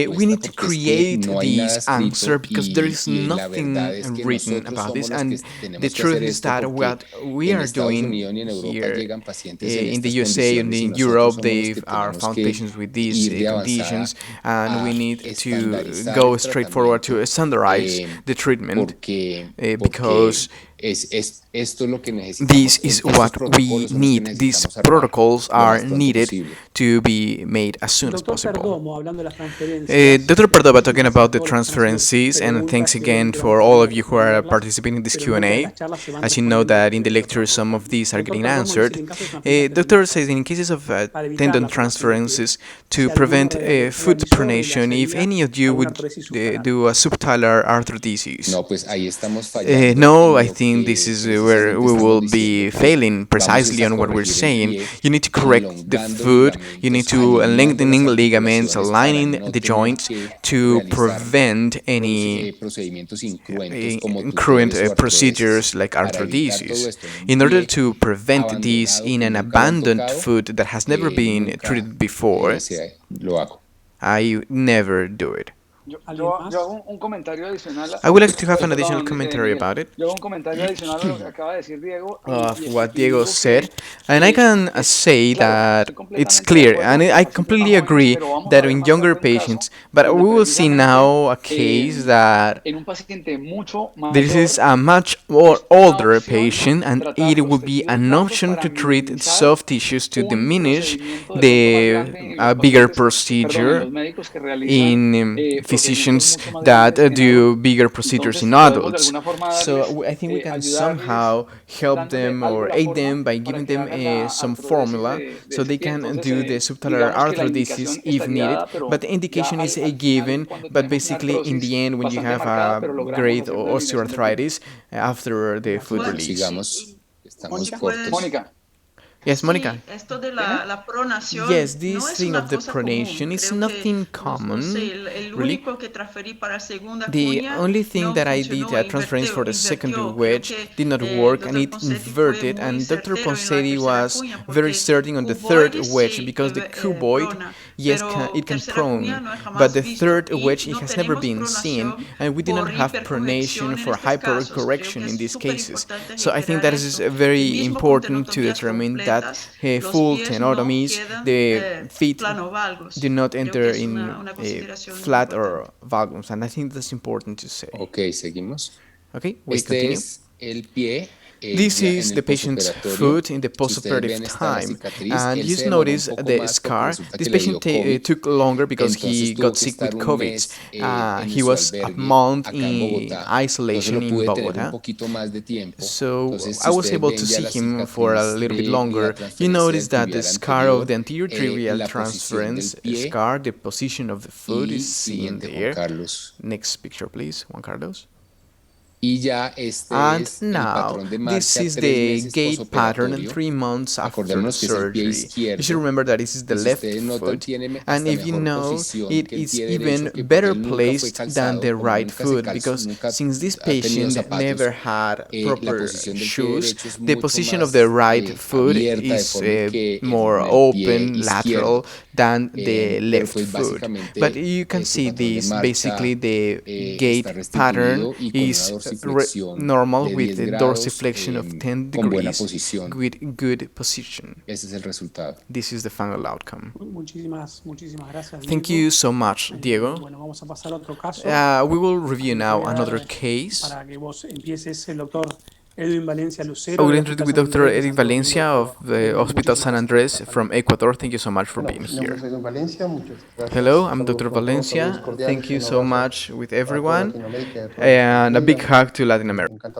We need to create this answer because there is nothing written about this, and the truth is that what we are doing here in the USA and in Europe, they are found patients with these conditions, and we need to go straight forward to standardize the treatment because this is what we need. These protocols are needed to be made as soon as possible. Dr. Pardova talking about the transferences, and thanks again for all of you who are participating in this Q&A. As you know that in the lecture some of these are getting answered. Doctor says in cases of tendon transferences, to prevent foot pronation, if any of you would do a subtalar arthrodesis. No, I think this is where we will be failing precisely on what we're saying. You need to correct the foot, you need to lengthening ligaments, aligning the joints to prevent any incurrent procedures like arthrodesis. In order to prevent this in an abandoned foot that has never been treated before, I never do it. I would like to have an additional commentary about it of what Diego said, and I can say that it's clear, and I completely agree that in younger patients, but we will see now a case that this is a much more older patient, and it will be an option to treat soft tissues to diminish the bigger procedure in physicians that do bigger procedures in adults. So I think we can somehow help them or aid them by giving them some formula so they can do the subtalar arthrodesis if needed, but the indication is a given. But basically in the end, when you have a great osteoarthritis after the foot release. Yes, Monica. Yes, this thing of the pronation is nothing common, really. The only thing that I did a transference for the second wedge did not work, and it inverted, and Dr. Ponseti was very certain on the third wedge because the cuboid, yes, it can prone, but the third wedge, it has never been seen, and we did not have pronation for hypercorrection in these cases. So I think that is very important to determine that full tenotomies, the feet do not enter in flat or valgus, and I think that's important to say. Ok, seguimos. Okay, we continue. This is the patient's foot in the postoperative time, and you notice the scar. This patient took longer because he got sick with COVID. He was a month in isolation in Bogota, so I was able to see him for a little bit longer. You notice that the scar of the anterior trivial transference scar, the position of the foot is seen there. Next picture, please, Juan Carlos. And now, this is the gait pattern 3 months after surgery. You should remember that this is the left foot, and if you know, it is even better placed than the right foot, because since this patient never had proper shoes, the position of the right foot is more open, lateral, than the left foot. But you can see this, basically the gait pattern is normal with a dorsiflexion of 10 degrees with good position. This is the final outcome. Thank you so much, Diego. We will review now another case. I will introduce with Dr. Edwin Valencia of the Hospital San Andres from Ecuador. Thank you so much for being here. Hello, I'm Dr. Valencia. Thank you so much with everyone, and a big hug to Latin America.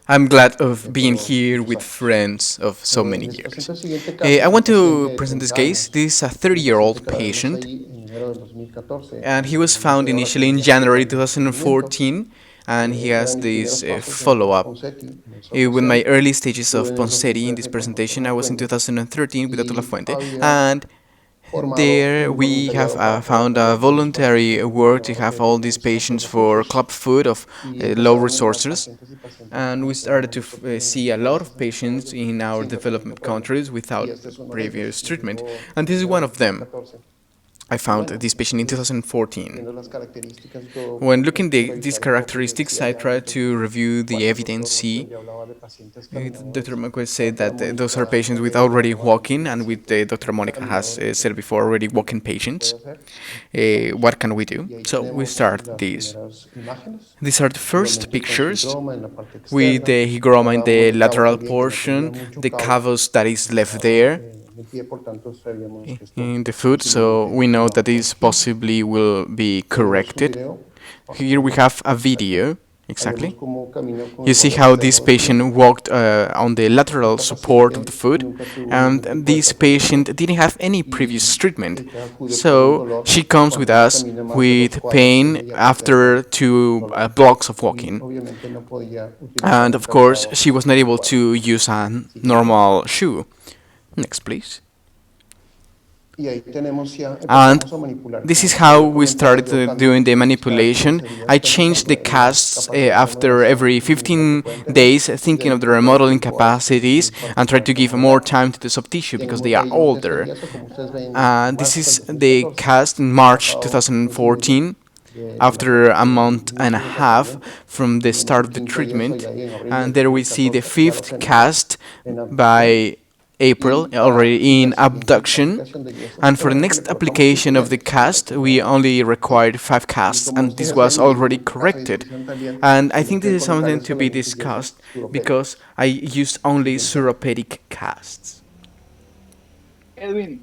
I'm glad of being here with friends of so many years. I want to present this case. This is a 30-year-old patient, and he was found initially in January 2014. And he has this follow-up. With my early stages of Ponseti in this presentation, I was in 2013 with Dr. La Fuente, and there we have found a voluntary work to have all these patients for club food of low resources, and we started to see a lot of patients in our development countries without previous treatment, and this is one of them. I found this patient in 2014. When looking at these characteristics, I tried to review the evidence. Dr. McQuaid said that those are patients with already walking, and with Dr. Monica has said before, already walking patients. What can we do? So we start these. These are the first pictures with the hygroma in the lateral portion, the cavus that is left there in the foot, so we know that this possibly will be corrected. Here we have a video, exactly. You see how this patient walked on the lateral support of the foot, and this patient didn't have any previous treatment. So she comes with us with pain after 2 blocks of walking. And of course, she was not able to use a normal shoe. Next, please. And this is how we started doing the manipulation. I changed the casts after every 15 days, thinking of the remodeling capacities, and tried to give more time to the soft tissue because they are older. This is the cast in March 2014. After a month and a half from the start of the treatment, and there we see the 5th cast by April, already in abduction, and for the next application of the cast we only required 5 casts, and this was already corrected. And I think this is something to be discussed because I used only suropedic casts. Edwin,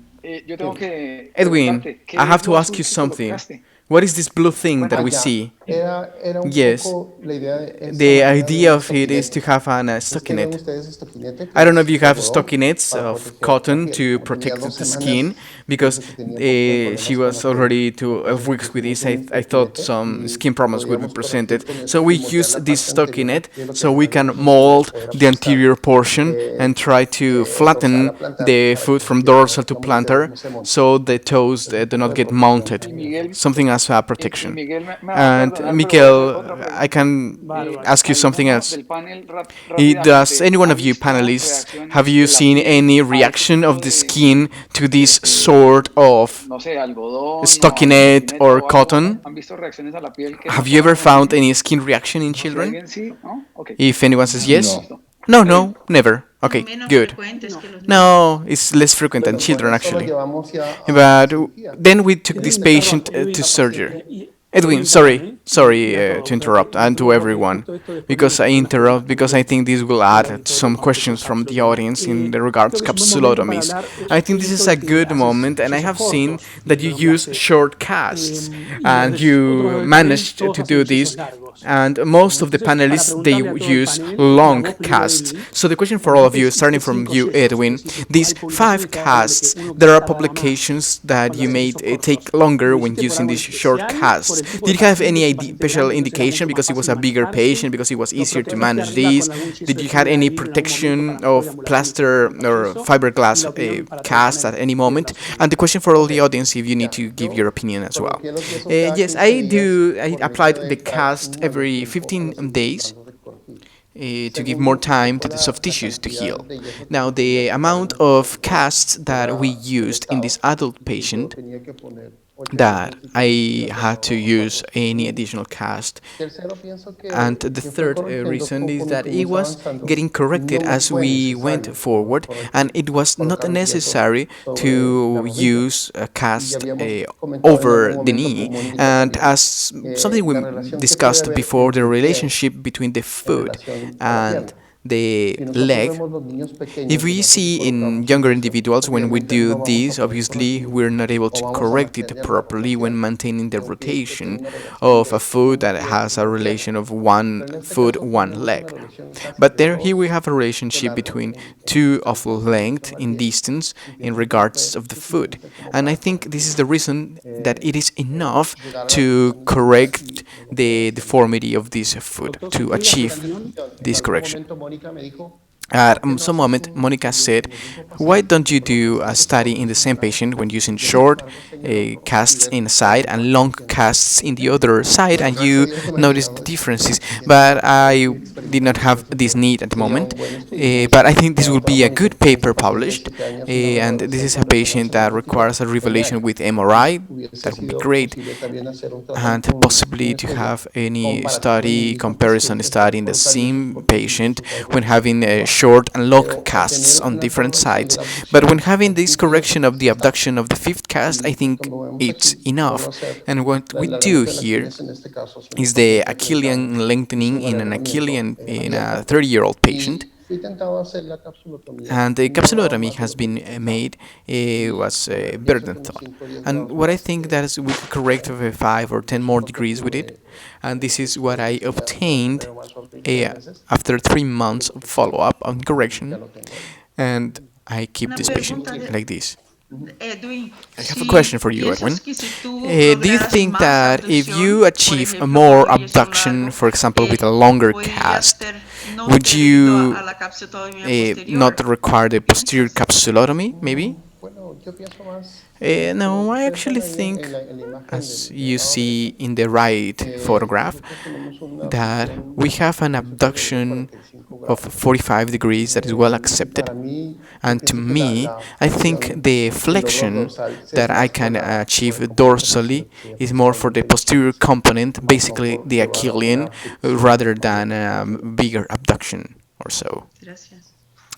I have to ask you something. What is this blue thing that we see? Yes, the idea of it is to have a stockinette. I don't know if you have stockinettes of cotton to protect the skin, because she was already 2 weeks with this. I thought some skin problems would be presented. So we use this stockinette so we can mold the anterior portion and try to flatten the foot from dorsal to plantar so the toes do not get mounted. Something as a protection. And Miguel, I can ask you something else. Does any one of you panelists, have you seen any reaction of the skin to this sort of stockinette or cotton? Have you ever found any skin reaction in children? If anyone says yes? No, never. Okay, good. No, it's less frequent than children, actually. But then we took this patient to surgery. Edwin, sorry. Sorry todo, to interrupt, and to no, porque everyone, justo esto después because viene I con una interrupt, formación because I think this will que add obviamente some vamos questions a from the solucionar. audience in the regards Creo que es un buen momento para capsulotomies. hablar de I esos think this is proyectos a que good haces moment, and I ejercicios have seen cortos that dentro you de una use clase. short casts, Y los and otros you del panel managed to todos hacen do ejercicios this. largos. And most of the Entonces, para panelists, they preguntarle a todo el use panel, y a long vos primero, casts. David, So the question for me all of dijiste, you, starting dijiste from 5 o you, 6, es Edwin, decir, que these hay publicaciones five que hablan de que casts, uno there quizás are tardaba más publications that cuando you hace may ejercicios take cortos. ¿Lo longer when hiciste por using algo en these short especial? ¿Por casts. el tipo de Did you have any paciente que estabas special integrando, entonces era indication mucho más because it was fácil a bigger manejarse? patient, because it was ¿Lo easier to protejaste manage arriba these? con algún yeso Did de you had fibra any de vidrio en algún momento protection para mejor of ambulación y plaster soportamiento or yeso? Y fiberglass la opinión para todo el cast panel at any de moment? brazos y And the piernas. question for all the audience, if you need to give your opinion as well. Yes, I do. I applied the cast every 15 days to give more time to the soft tissues to heal. Now, the amount of casts that we used in this adult patient, that I had to use any additional cast. And the third reason is that it was getting corrected as we went forward, and it was not necessary to use a cast over the knee. And as something we discussed before, the relationship between the foot and the leg. If we see in younger individuals, when we do this, obviously we're not able to correct it properly when maintaining the rotation of a foot that has a relation of one foot, one leg. But here we have a relationship between two of length in distance in regards of the foot. And I think this is the reason that it is enough to correct the deformity of this foot, to achieve this correction. At some moment, Monica said, why don't you do a study in the same patient when using short casts in a side and long casts in the other side, and you notice the differences? But I did not have this need at the moment. But I think this will be a good paper published, and this is a patient that requires a revelation with MRI. That would be great, and possibly to have any study, comparison study in the same patient when having short and long casts on different sides. But when having this correction of the abduction of the fifth cast, I think it's enough. And what we do here is the Achillean lengthening in an Achillean in a 30-year-old patient. And the capsulotomy has been made, was better than thought. And what I think that is we could correct 5 or 10 more degrees with it. And this is what I obtained after 3 months of follow-up on correction. And I keep this patient like this. Edwin, I have a question for you, Edwin. Do you think that if you achieve a ejemplo, more con el yeso abduction, largo, for example, with a longer cast, would you not require the posterior capsulotomy, maybe? No, I actually think, as you see in the right photograph, that we have an abduction of 45 degrees that is well accepted. And to me, I think the flexion that I can achieve dorsally is more for the posterior component, basically the Achillean, rather than a bigger abduction or so.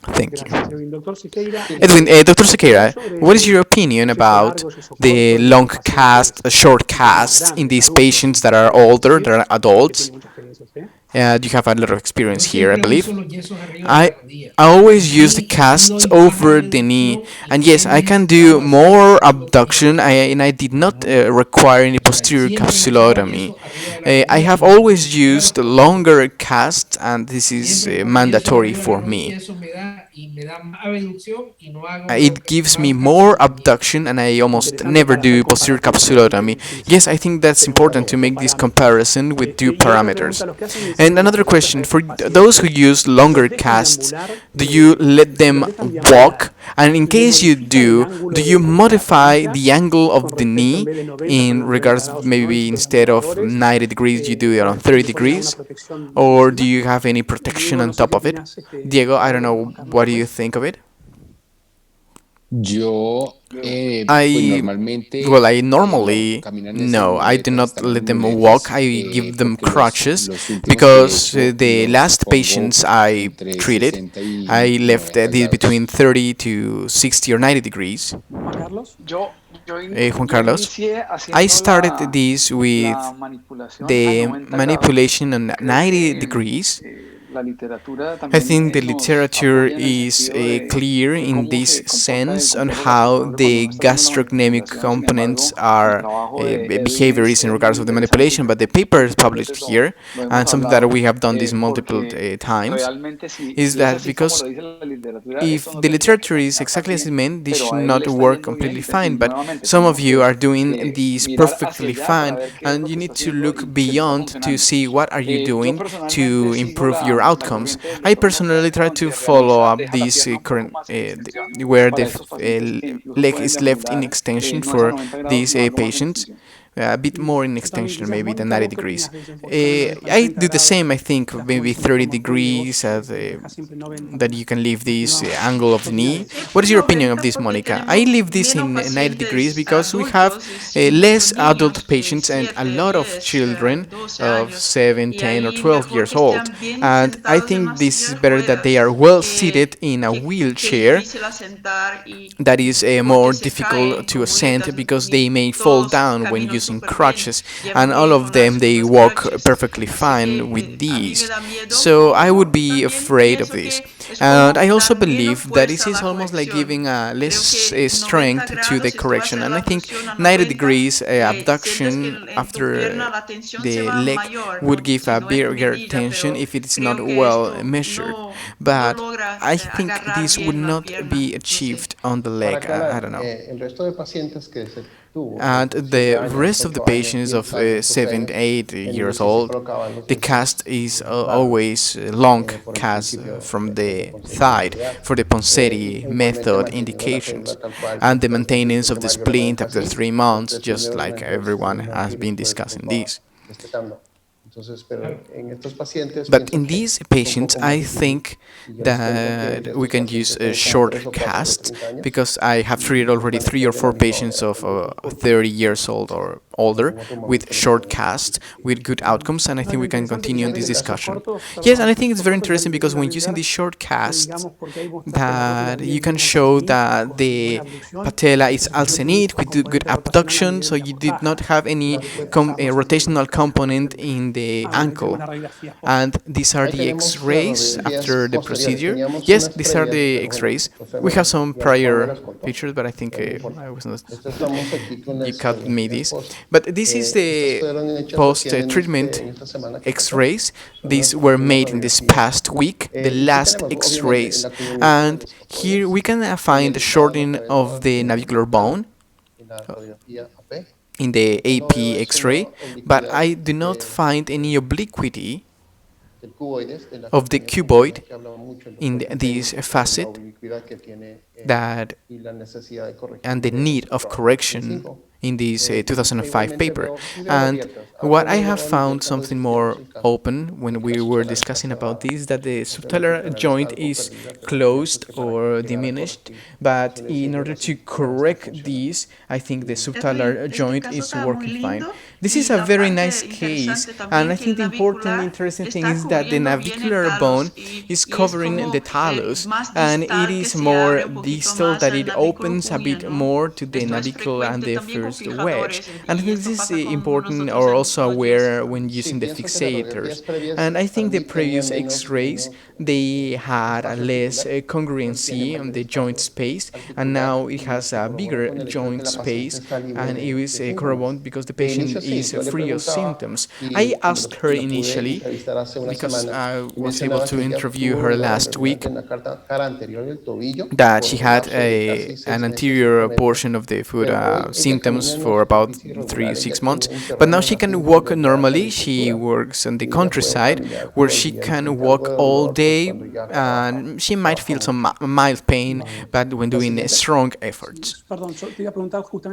Thank you. Edwin, Dr. Sequeira, what is your opinion about the long cast, short casts in these patients that are older, that are adults? You have a lot of experience here, I believe. I always use the casts over the knee, and yes, I can do more abduction, and I did not require any posterior capsulotomy. I have always used longer casts, and this is mandatory for me. It gives me more abduction, and I almost never do posterior capsulotomy. Yes, I think that's important to make this comparison with two parameters. And another question, for those who use longer casts, do you let them walk? And in case you do you modify the angle of the knee in regards, maybe instead of 90 degrees, you do it on 30 degrees? Or do you have any protection on top of it? Diego, I don't know, what do you think of it? I well, I normally no, I do not let them walk. I give them crutches because the last patients I treated, I left this between 30 to 60 or 90 degrees. Juan Carlos. Juan Yo Carlos, inicié I haciendo started this la with manipulación a the 90 grados. manipulation on Creo 90 que degrees. la literatura I también think the nos literature apoya en el is sentido clear de in cómo this se comporta el sense on complejo how gastrocólogo cuando the uno está haciendo la gastrocnemic manipulación. Sin components embargo, el are trabajo de Edwin behavior is in es regards muy of the interesante y manipulation, creo but the que paper is muchas published veces here, lo hemos and something that hablado, we have done this multiple porque times, realmente is si es that así como because lo dice la literatura, if esto no the tendría que literature is funcionar tan exactly as it bien, meant, this pero should a él not le está work yendo bien completely y fine. But nuevamente some of tenemos you are que doing these mirar hacia perfectly allá para fine, ver qué es and lo you que need está to haciendo look y qué le está beyond to funcionando. see what are you Yo doing to personalmente sigo improve your la outcomes. corriente del I doctor personally try Moreno, to donde follow realiza, up deja la this pierna un poco current más en extensión where the para estos pacientes que incluso leg pueden is left in deambular, extension no es a for 90 grados, these sino algo más en patients, extensión. a bit more in Totalmente. extension, Quizás, maybe than Mónica, 90 ¿vos qué degrees. opinás de eso? Porque también lo de los I 30 do the grados, same, I think, las maybe posiciones 30 dormatorio y degrees vos que dejás siempre 90 that you can leave this aproximadamente. angle of ¿Qué the opinás de knee. eso? What is your opinion of this, Monica? I leave this in 90 degrees because we have less adult patients and a lot of children of 7, 10, or 12 years old. And I think this is better that they are well seated in a wheelchair that is more difficult to ascend because they may fall down when using crutches, and all of them they walk perfectly fine with these. So I would be afraid of this. And I also believe that this is almost like giving less strength to the correction. And I think 90 degrees abduction after the leg would give a bigger tension if it is not well measured. But I think this would not be achieved on the leg. I don't know. And the rest of the patients of 7, 8 years old, the cast is always long cast from the thigh for the Ponseti method indications, and the maintenance of the splint after 3 months, just like everyone has been discussing this. But in these patients, I think that we can use a short cast because I have treated already 3 or 4 patients of 30 years old or older with short casts with good outcomes, and I think we can continue in this discussion. Yes, and I think it's very interesting because when using these short casts, that you can show that the patella is alcenate with good abduction, so you did not have any rotational component in the ankle. And these are the x-rays after the procedure. Yes, these are the x-rays. We have some prior pictures, but I think I was not, you cut me this. But this is the post-treatment x-rays. These were made in this past week, the last x-rays. And here we can find the shortening of the navicular bone in the AP X-ray, but I do not find any obliquity of the cuboid in this facet that and the need of correction in this 2005 paper. And what I have found something more open when we were discussing about this, that the subtalar joint is closed or diminished, but in order to correct this, I think the subtalar joint is working fine. This is a very nice case, and I think the important, interesting thing is that the navicular bone is covering the talus, and it is more distal, that it opens a bit more to the navicle and the first wedge. And I think this is important or also aware when using the fixators. And I think the previous X-rays, they had a less congruency on the joint space, and now it has a bigger joint space, and it is corrobond because the patient is free of symptoms. I asked her initially, because I was able to interview her last week, that she had an anterior portion of the foot symptoms for about 6 months, but now she can walk normally. She works on the countryside where she can walk all day, and she might feel some mild pain, but when doing strong efforts.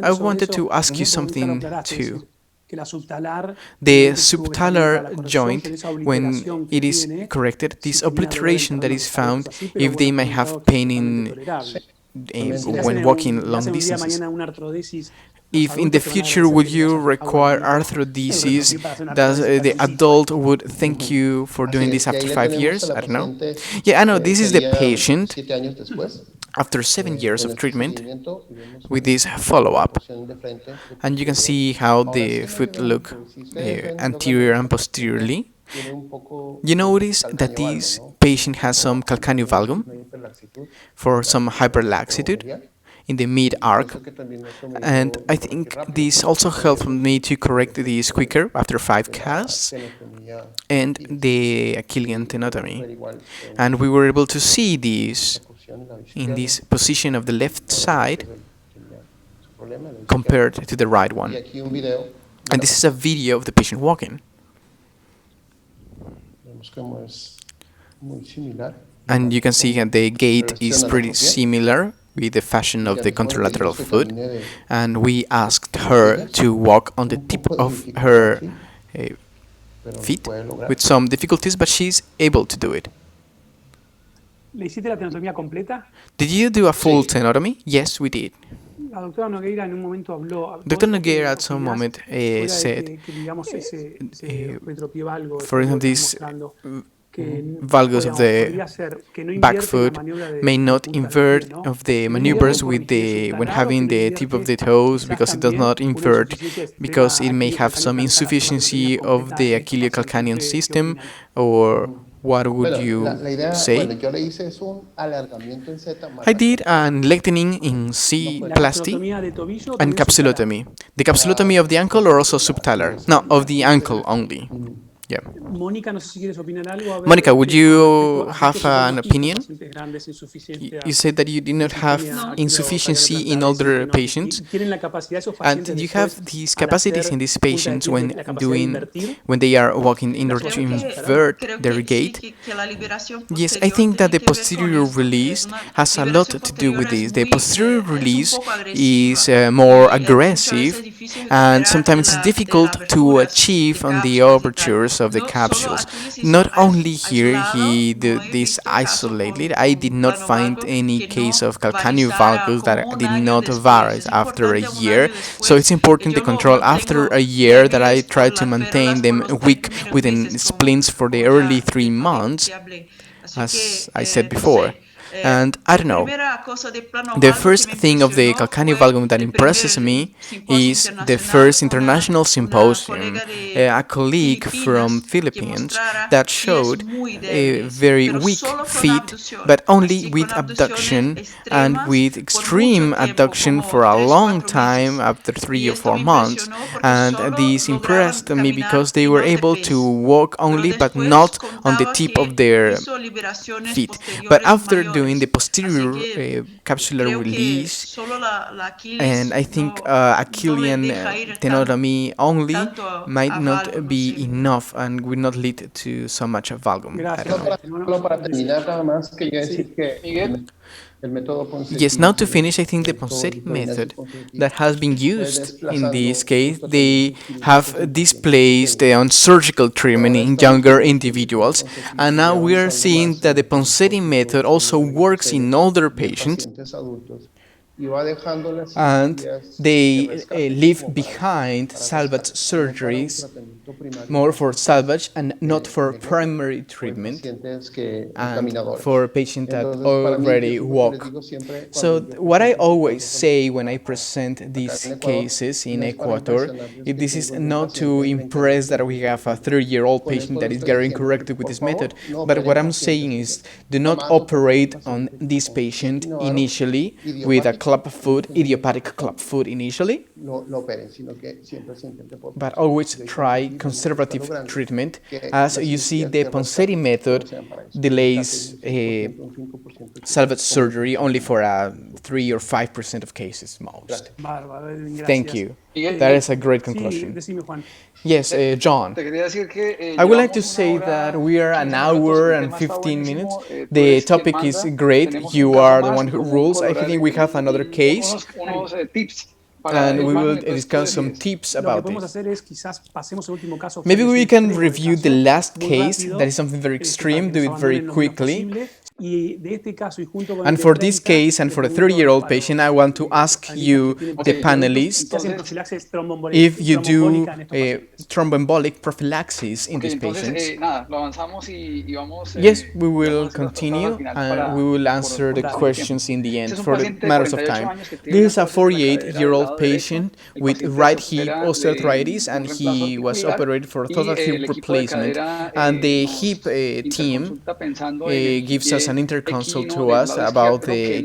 I wanted to ask you something too. The subtalar joint, when it is corrected, this obliteration that is found, if they may have pain in when walking long distances. If in the future would you require arthrodesis, does the adult would thank you for doing this after 5 years? I don't know. Yeah, I know, this is the patient after 7 years of treatment with this follow-up. And you can see how the foot look anterior and posteriorly. You notice that this patient has some calcaneovalgum for some hyperlaxitude in the mid-arc, and I think this also helped me to correct this quicker after 5 casts and the Achillean tenotomy. And we were able to see this in this position of the left side compared to the right one. And this is a video of the patient walking. And you can see that the gait is pretty similar with the fashion of the contralateral foot, and we asked her to walk on the tip of her feet with some difficulties, but she's able to do it. Did you do a full tenotomy? Yes, we did. Dr. Nogueira at some moment said, for example, this valgus of the back foot may not invert of the maneuvers with the when having the tip of the toes, because it does not invert, because it may have some insufficiency of the Achillocalcanean system, or what would you say? I did an lengthening in C plasty and capsulotomy. The capsulotomy of the ankle or also subtalar? No, of the ankle only. Yeah. Monica, would you have an opinion? You said that you did not have insufficiency in older patients, and you have these capacities in these patients when they are walking in order to invert their gait. Yes, I think that the posterior release has a lot to do with this. The posterior release is more aggressive, and sometimes it's difficult to achieve on the overtures of the capsules. Not only here he did this isolated, I did not find any case of calcaneovalgus that did not vary after a year, so it's important to control after a year that I try to maintain them weak within splints for the early 3 months, as I said before. And I don't know, the first thing of the calcaneovalgum that impresses me is the first international symposium, a colleague from Philippines that showed a very weak feet, but only with abduction and with extreme adduction for a long time after 3 or 4 months. And this impressed me because they were able to walk only, but not on the tip of their feet. But after doing the posterior capsular release, and I think Achillean tenotomy only might not be enough and will not lead to so much valgum. I don't know. Yes, now to finish, I think the Ponseti method that has been used in this case, they have displaced on surgical treatment in younger individuals, and now we are seeing that the Ponseti method also works in older patients, and they leave behind salvage surgeries, more for salvage and not for primary treatment, and for patients that already walk. So what I always say when I present these cases in Ecuador, this is not to impress that we have a 30-year-old patient that is getting corrected with this method, but what I'm saying is do not operate on this patient initially with a club foot, idiopathic club foot initially, but always try conservative treatment. As you see, the Ponseti method delays salvage surgery only for 3 or 5% of cases most. Thank you. That is a great conclusion. Yes, John. I would like to say that we are an hour and 15 minutes. The topic is great. You are the one who rules. I think we have another case, and we will discuss some tips about this. Maybe we can review the last case. That is something very extreme. Do it very quickly. And for this case, and for the 30-year-old patient, I want to ask you, the panelists, if you do thromboembolic prophylaxis in these patients. Yes, we will continue, and we will answer the questions in the end for the matters of time. This is a 48-year-old patient with right hip osteoarthritis, and he was operated for total hip replacement. And the hip team gives us an interconsult to us about the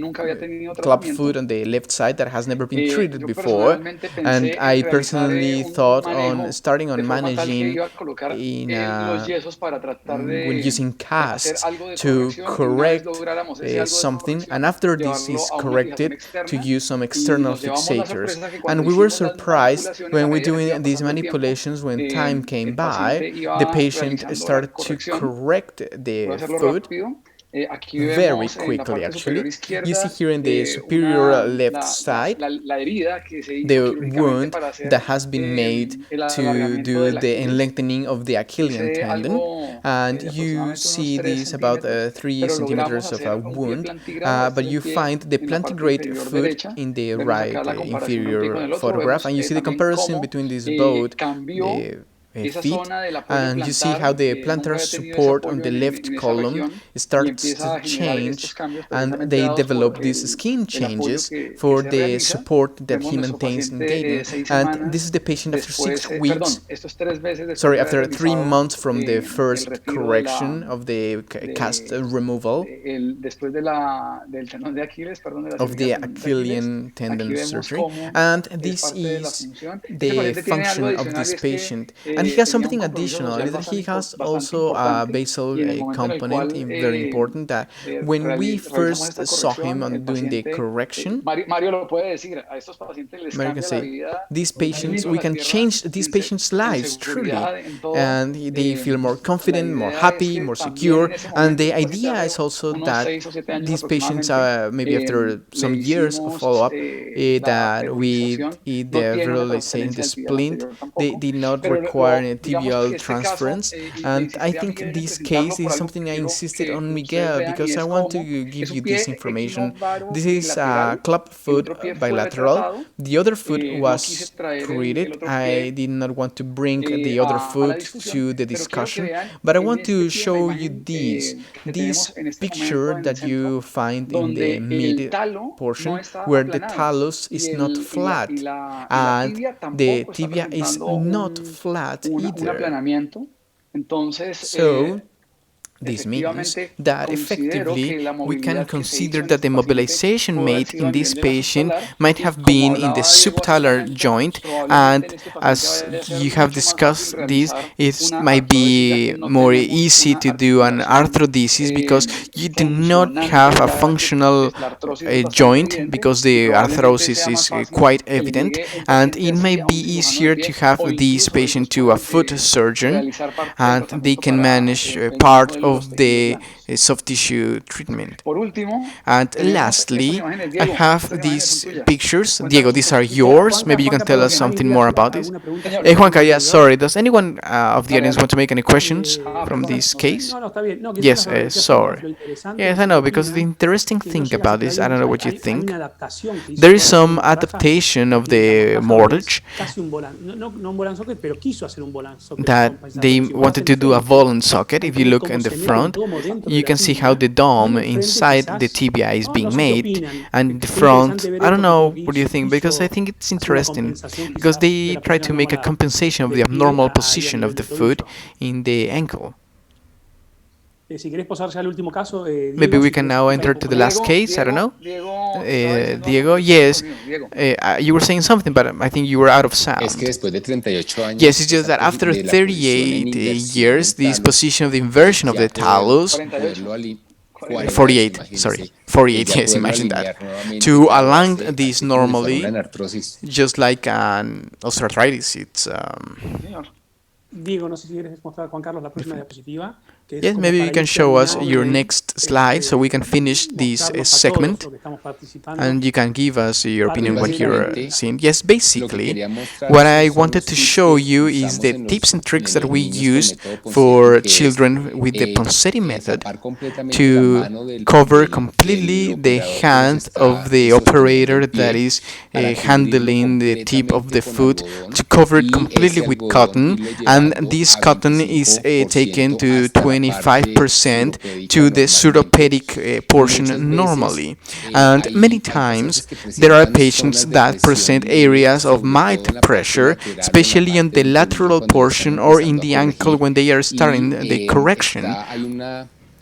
club foot on the left side that has never been treated before. And I personally thought on starting on managing in when using casts to correct something, and after this is corrected, to use some external fixators. And we were surprised when we're doing these manipulations. When time came by, the patient started to correct the foot very quickly, actually. You see here in the superior left side the wound that has been made to do the lengthening of the Achillean tendon, and you see this about 3 centimeters of a wound, but you find the plantigrade foot in the right inferior photograph, and you see the comparison between these both feet, and you see how the plantar support on the left column starts to change, and they develop these skin changes for the support that he maintains in gaiting. And this is the patient after 6 weeks, sorry, after 3 months from the first correction of the cast removal of the Achillean tendon surgery. And this is the function of this patient. And he has something additional, is that he has also a basal component, very important, that when we first saw him on doing the correction, Mario can say, these patients, we can change these patients' lives, truly, and they feel more confident, more happy, more secure. And the idea is also that these patients are, maybe after some years of follow-up, that with the visualization, the splint, they did not require any tibial transference. And I think in this case is something I insisted on Miguel, because I want to give you this information. This is a club foot bilateral. The other foot was treated. I did not want to bring the other foot to the discussion, but I want to show you this picture that you find in the mid portion, where the talus is not flat and the tibia is not flat either. So this means that effectively we can consider that the mobilization made in this patient might have been in the subtalar joint, and as you have discussed this, it might be more easy to do an arthrodesis because you do not have a functional joint, because the arthrosis is quite evident, and it might be easier to have this patient to a foot surgeon, and they can manage part of the soft tissue treatment. And lastly, I have these pictures. Diego, these are yours. Maybe you can tell us something more about this. Juanca, yeah, sorry. Does anyone of the audience want to make any questions from this case? Yes, sorry. Yes, I know, because the interesting thing about this, I don't know what you think, there is some adaptation of the mortgage that they wanted to do a volant socket. If you look in the front, you can see how the dome inside the tibia is being made, and the front, I don't know, what do you think? Because I think it's interesting, because they try to make a compensation of the abnormal position of the foot in the ankle. Maybe we can now enter to the last case, I don't know. Diego, yes, you were saying something, but I think you were out of sound. Yes, it's just that after 38 years, this position of the inversion of the talus, 48, sorry, 48, yes, imagine that, to align this normally, just like an osteoarthritis, it's... Diego, no sé si quieres mostrar, Juan Carlos, la próxima diapositiva. que es Yes, como maybe you para can ir show us terminando your de next slide so we can finish this mostrarnos a todos segment, los que estamos participando and you can give us your parte opinion de what la you're dinámica. seeing. Yes, basically, what I wanted to show you is the tips and tricks that we use for children with the Ponseti method to cover completely the hand of the operator that is handling the tip of the foot, to cover it completely with cotton, and this cotton is taken to 25% to the pseudopedic portion normally. And many times there are patients that present areas of mild pressure, especially on the lateral portion or in the ankle when they are starting the correction.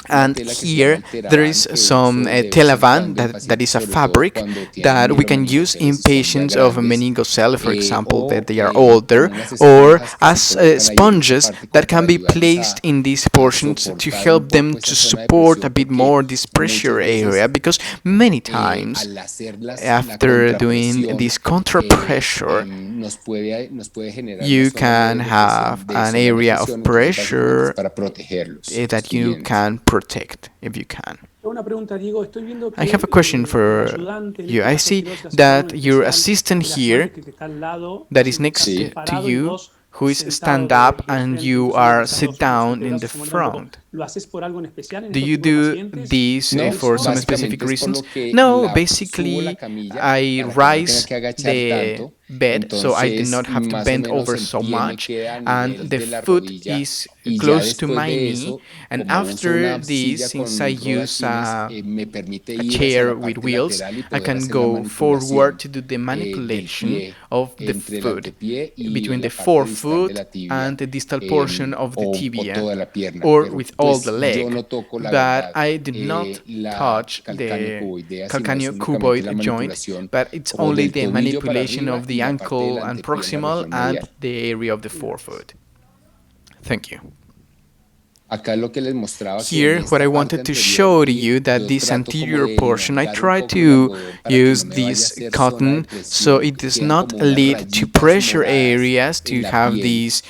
And here there is some telavan, that is a fabric that we can use in patients of meningocele, for example, that they are older, or as sponges that can be placed in these portions to help them to support a bit more this pressure area, because many times after doing this contra pressure you can have an area of pressure that you can protect if you can. I have a question for you. I see that your assistant here, that is next to you, who is stand up and you are sit down in the front. Do you do this for some specific reasons? No, basically I rise the bed so I do not have to bend over so much, and the foot is close to my knee, and after this, since I use a chair with wheels, I can go forward to do the manipulation of the foot between the forefoot and the distal portion of the tibia, or with all the leg. But I did not touch the calcaneocuboid joint, but it's only the manipulation of the ankle and proximal and the area of the forefoot. Thank you. Here, what I wanted to show to you, that this anterior portion, I try to use this cotton so it does not lead to pressure areas, to have these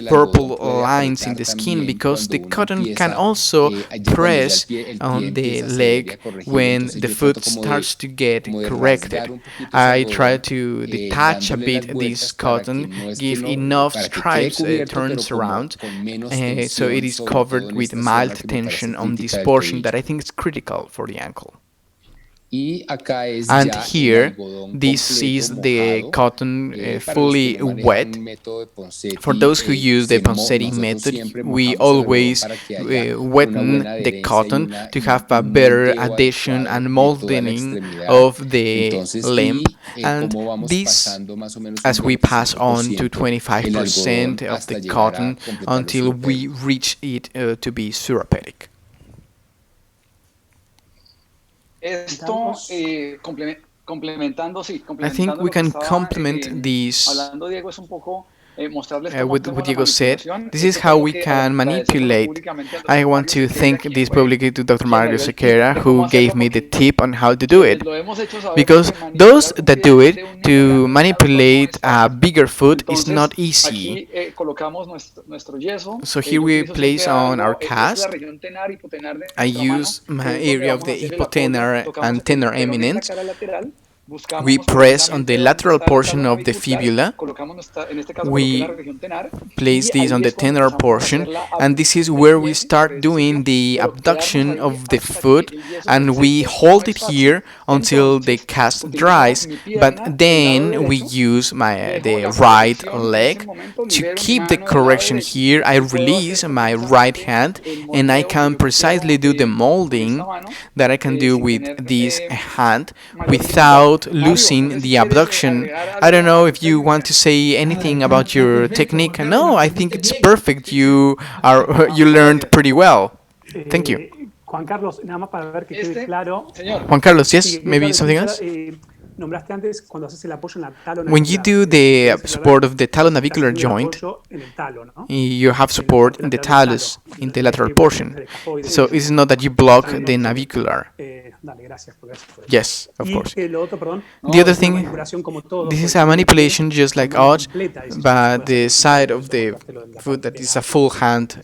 purple lines in the skin, because the cotton can also press on the leg when the foot starts to get corrected. I try to detach a bit this cotton, give enough stripes, turns around, so it is covered with mild tension on this portion that I think is critical for the ankle. And here, this is the cotton fully wet. For those who use the Ponseti method, we always wetten the cotton to have a better adhesion and molding of the limb. And this, as we pass on to 25% of the cotton until we reach it to be therapeutic. Esto, complementando, I think we can complement this hablando Diego es un poco with what Diego said. This is how we can manipulate. I want to thank this publicly to Dr. Mario Sequeira, who gave me the tip on how to do it. Because those that do it to manipulate a bigger foot is not easy. So here we place on our cast. I use my area of the hypotenar and tenar eminence. We press on the lateral portion of the fibula. We place this on the tenar portion, and this is where we start doing the abduction of the foot, and we hold it here until the cast dries. But then we use the right leg to keep the correction here. I release my right hand, and I can precisely do the molding that I can do with this hand without losing the abduction. I don't know if you want to say anything about your technique. No, I think it's perfect. You learned pretty well. Thank you. Juan Carlos, nada más para ver que quede claro. Juan Carlos, yes, maybe something else? Nombraste antes cuando haces el apoyo en la talonavicular. When you do the support of the talonavicular joint, you have support in the talus, in the lateral portion. So it's not that you block the navicular. Yes, of course. The other thing, this is a manipulation just like ours, but the side of the foot that is a full hand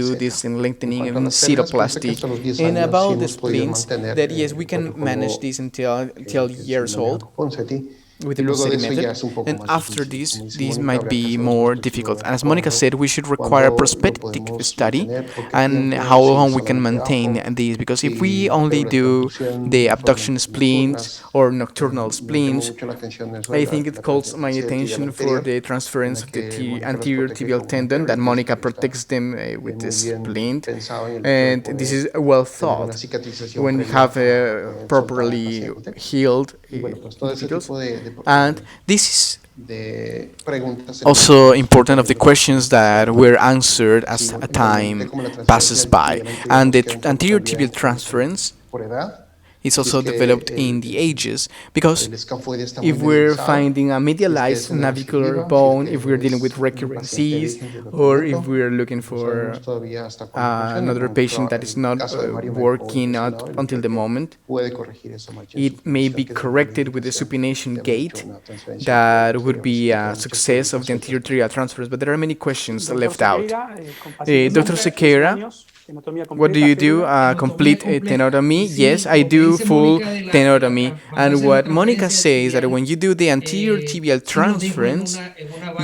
do this in lengthening and cytoplasty. And about the splints, that yes, we can manage this until years old. with the Y luego de Ponseti eso ya method, es un poco and más after difícil. this, Como dice this Mónica, might habría que be hacer more retrospectivo difficult. de And as Monica cuándo, said, we should require a cuándo lo prospective podemos study mantener, por qué and tiempo, how si long we can solamente maintain AFO, these, because if we si only do retroinducción the abduction solamente spleens nocturnas. or nocturnal Me llama spleens, mucho la atención eso de I think it la calls my transferencia del tibial attention for anterior, the en transference la of the que Mónica los anterior protege tibial como una tendon, that perra, y pienso Monica que está protects them with muy this bien splint, pensado en el hecho de and this poder is well tener una thought cicatrización when you previa have a soltar al properly paciente. healed Y bueno, pues todo ese individuals. tipo And this is de preguntas se las also hacemos important of the justamente a los questions pacientes that cuando were answered si as igualmente time como la transferencia passes del by. tibial anterior And nos the queda un poco anterior tibial también transference por edad, is si es also que developed in the ages, because el escafoide está muy if we're medializado, finding a si es que es medialized una navicular recidiva, si es bone, if que we're dealing with es un paciente recurrencies, virgen de or if tratamiento, we're looking no sabemos for todavía hasta cuándo funciona, another como por patient that is el not caso de Mario me dejó working out impresionado el until hecho de the que moment, puede corregir esa marcha de it may supinación, be que es una corrected with the limitación supination de haber hecho gate. una transferencia anterior. That Entonces, would digamos, be que a quedan muchas success of preguntas the sueltas anterior por tibial transfers, but there are many questions Doctor left out. Sequeira, con pacientes Dr. de 15 Sequeira, años, anatomía what do completa, you do? férula. Complete tenotomy? Yes, I do full tenotomy. And what Monica says that when you do the anterior tibial transference,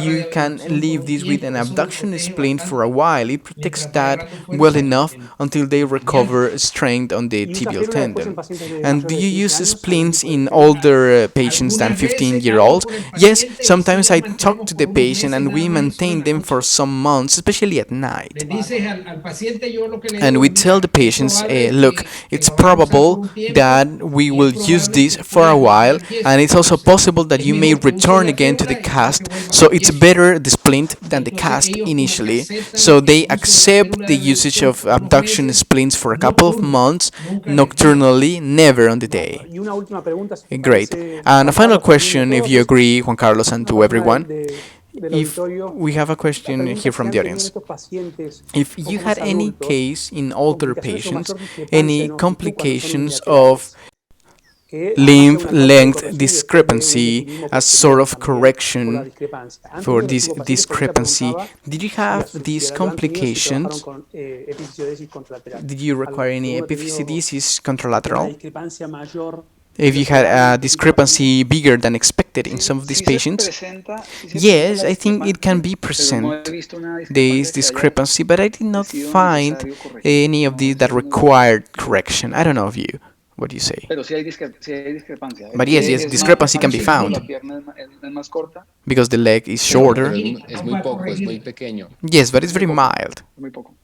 you can leave this with an abduction splint for a while. It protects that well enough until they recover strength on the Y usa tibial férula después en tendon. pacientes de And do mayores de you 15 use años, algún splints tipo de in férula. older patients than 15-year-olds? Yes, sometimes I talk to the patient and we maintain them for some months, especially at night. And we tell the patients, look, it's probable that we will use this for a while, and it's also possible that you may return again to the cast, so it's better the splint than the cast initially. So they accept the usage of abduction splints for a couple of months, nocturnally, never on the day. Y una última pregunta, si te Great. parece, And a Juan final Carlos, también de question, if todos, you es agree, Juan Carlos, and una to persona everyone. del If auditorio. we have a La question pregunta here es si from han the tenido en audience. estos pacientes If un you poco had más any adultos case in older complicaciones o patients, mayor discrepancia any en longitud cuando son complications of unilaterales, que además sea lymph una causa de length corrección y después de un discrepancy equilibrio as sort posterior of también por la correction discrepancia. Han for tenido este this tipo de pacientes porque ella discrepancy. preguntaba Did you si, have these lo han tenido, si trabajaron complications? con episiodesis contralateral. Did you require any ¿Alguno ha tenido epiphysedesis una contralateral? discrepancia mayor If de lo you had esperado en a este tipo de pacientes? discrepancy bigger than expected in Sí, some of these sí se patients? presenta, sí se presenta Yes, la I think it can discrepancia, be pero no he present, visto una this discrepancia que haya discrepancy, but I did not sido find necesario corregir. any of No, these that eso es muy raro. required correction. I don't know of you. What do you say? Pero sí hay discrepancia. But El yes, pie yes, es más, discrepancy can be chico, la found pierna es más corta, because the leg is Pero shorter. es muy poco, es muy pequeño. Yes, but es it's muy very poco, mild. muy poco.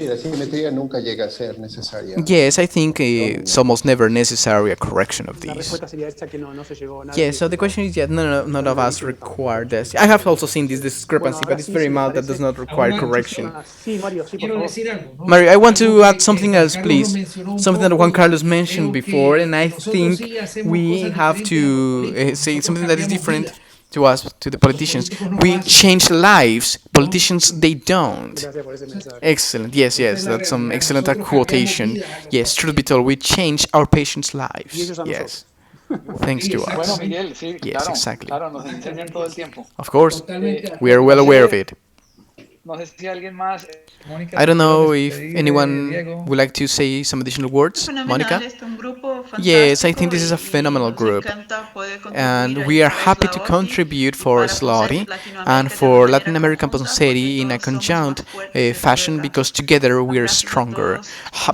Sí, la simetría nunca llega a ser necesaria. Yes, I think it's almost never necessary a correction of La these. respuesta sería esta, que no se llegó nada. Yeah, so the question is, yeah, none of us require this. I have also seen this discrepancy, but it's very mild that does not require correction. Sí, Mario, sí, por favor. Mario, I want to add something else, please. Something that Juan Carlos mentioned before, and I think we have to say something that is different to us, to the politicians. We change lives. Politicians, they don't. Gracias por ese mensaje. Excellent. Yes, yes, that's some excellent quotation. Yes, truth be told, we change our patients' lives. Yes. Thanks to Bueno, us. Miguel, sí, Yes, claro, exactly. claro, nos enseñan todo el tiempo. Of course, we are No well aware of sé, it. no sé si alguien más. I don't know if anyone would like to say some additional words. Monica? Yes, I think this is a phenomenal group, and we are happy to contribute for Slotty and for Latin American Ponseti in a conjunct fashion, because together we are stronger.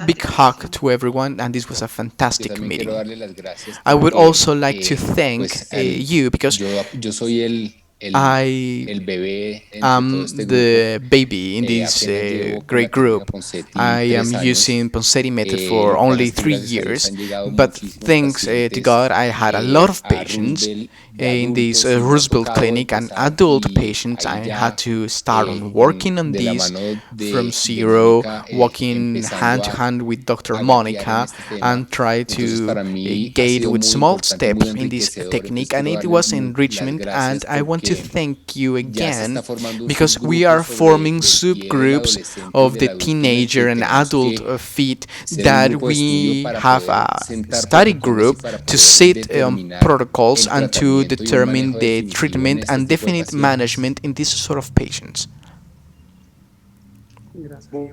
Big hug to everyone, and this was a Yo fantastic también meeting. quiero darle las gracias I would porque, also like to thank pues, you, because yo soy I el bebé entre todo am este the grupo. baby in this Apenas llevo con la great técnica group. Ponseti I am 3 años. using Ponseti method for Lo cual only es que 3 gracias a Dios years, han llegado but muchísimos thanks to pacientes, God, I had a lot of a patients Roosevelt de in this adultos, y me ha Roosevelt tocado clinic, and empezar, adult y patients. I ahí had ya to start on working on de la this mano from de zero, Mónica, walking empezando hand to hand with Dr. a gatear en Monica, este tema. and try Entonces to para mí ha gate sido with muy small importante, muy steps in this enriquecedor. technique, Entonces and quiero it darles was las enrichment, and gracias I want to porque thank you ya se again, está formando un because we subgrupo are sobre forming del pie del subgroups adolescente y of del the adulto en el teenager que and tenemos adult que feet, ser un that grupo de estudio we para have poder a sentar study protocolos y group para to poder sit determinar protocols el and to tratamiento y un determine manejo the definitivo en treatment este and tipo de definite pacientes. management in this sort of patients.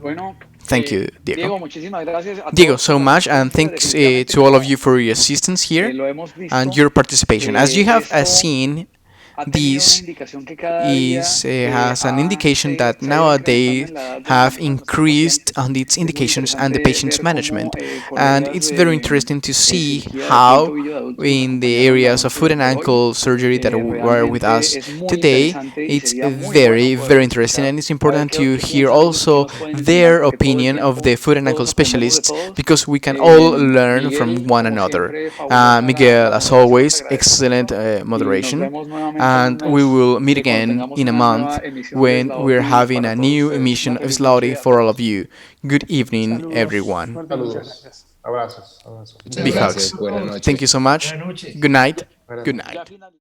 Bueno, Thank you, Diego, Diego. muchísimas gracias a Diego, todos so por la much, and asistencia. thanks Definitivamente, to all of como you for your assistance here lo hemos and visto, your participation. As you have esto seen, ha tenido una this indicación que cada is día has an indication that se ha ido incrementando nowadays en la edad del have manejo de nuestros increased pacientes. on its Es muy indications and the interesante patient's ver cómo management, and colegas it's very interesting to en see cirugía de pie y how tobillo de adultos nos in the acompañaron la areas of noche foot and de hoy. ankle surgery that were with Realmente us es muy today. interesante y It's sería muy bueno very, poder very interesting, escuchar and it's a ver important to qué hear piensan ellos y qué also nos pueden enseñar, their porque todo el opinion of the tiempo foot and ankle todos aprendemos de specialists, todos. because we can all learn from Miguel, one como another. siempre, fabulosa Miguel, la as moderación, te always, agradezco excellent mucho y nos moderation, vemos nuevamente en un and we mes will meet cuando again tengamos in a una nueva month emisión de when we're Slaughty having para a todos new ustedes. Una emission of feliz Slaughty noche a for all of todos. you. Good evening, Saludos, everyone. suerte y muchas Saludos, gracias. abrazos, abrazos. Muchas Big gracias. hugs. Buenas Thank you noches. so much. Good night. Buenas Good noches. night.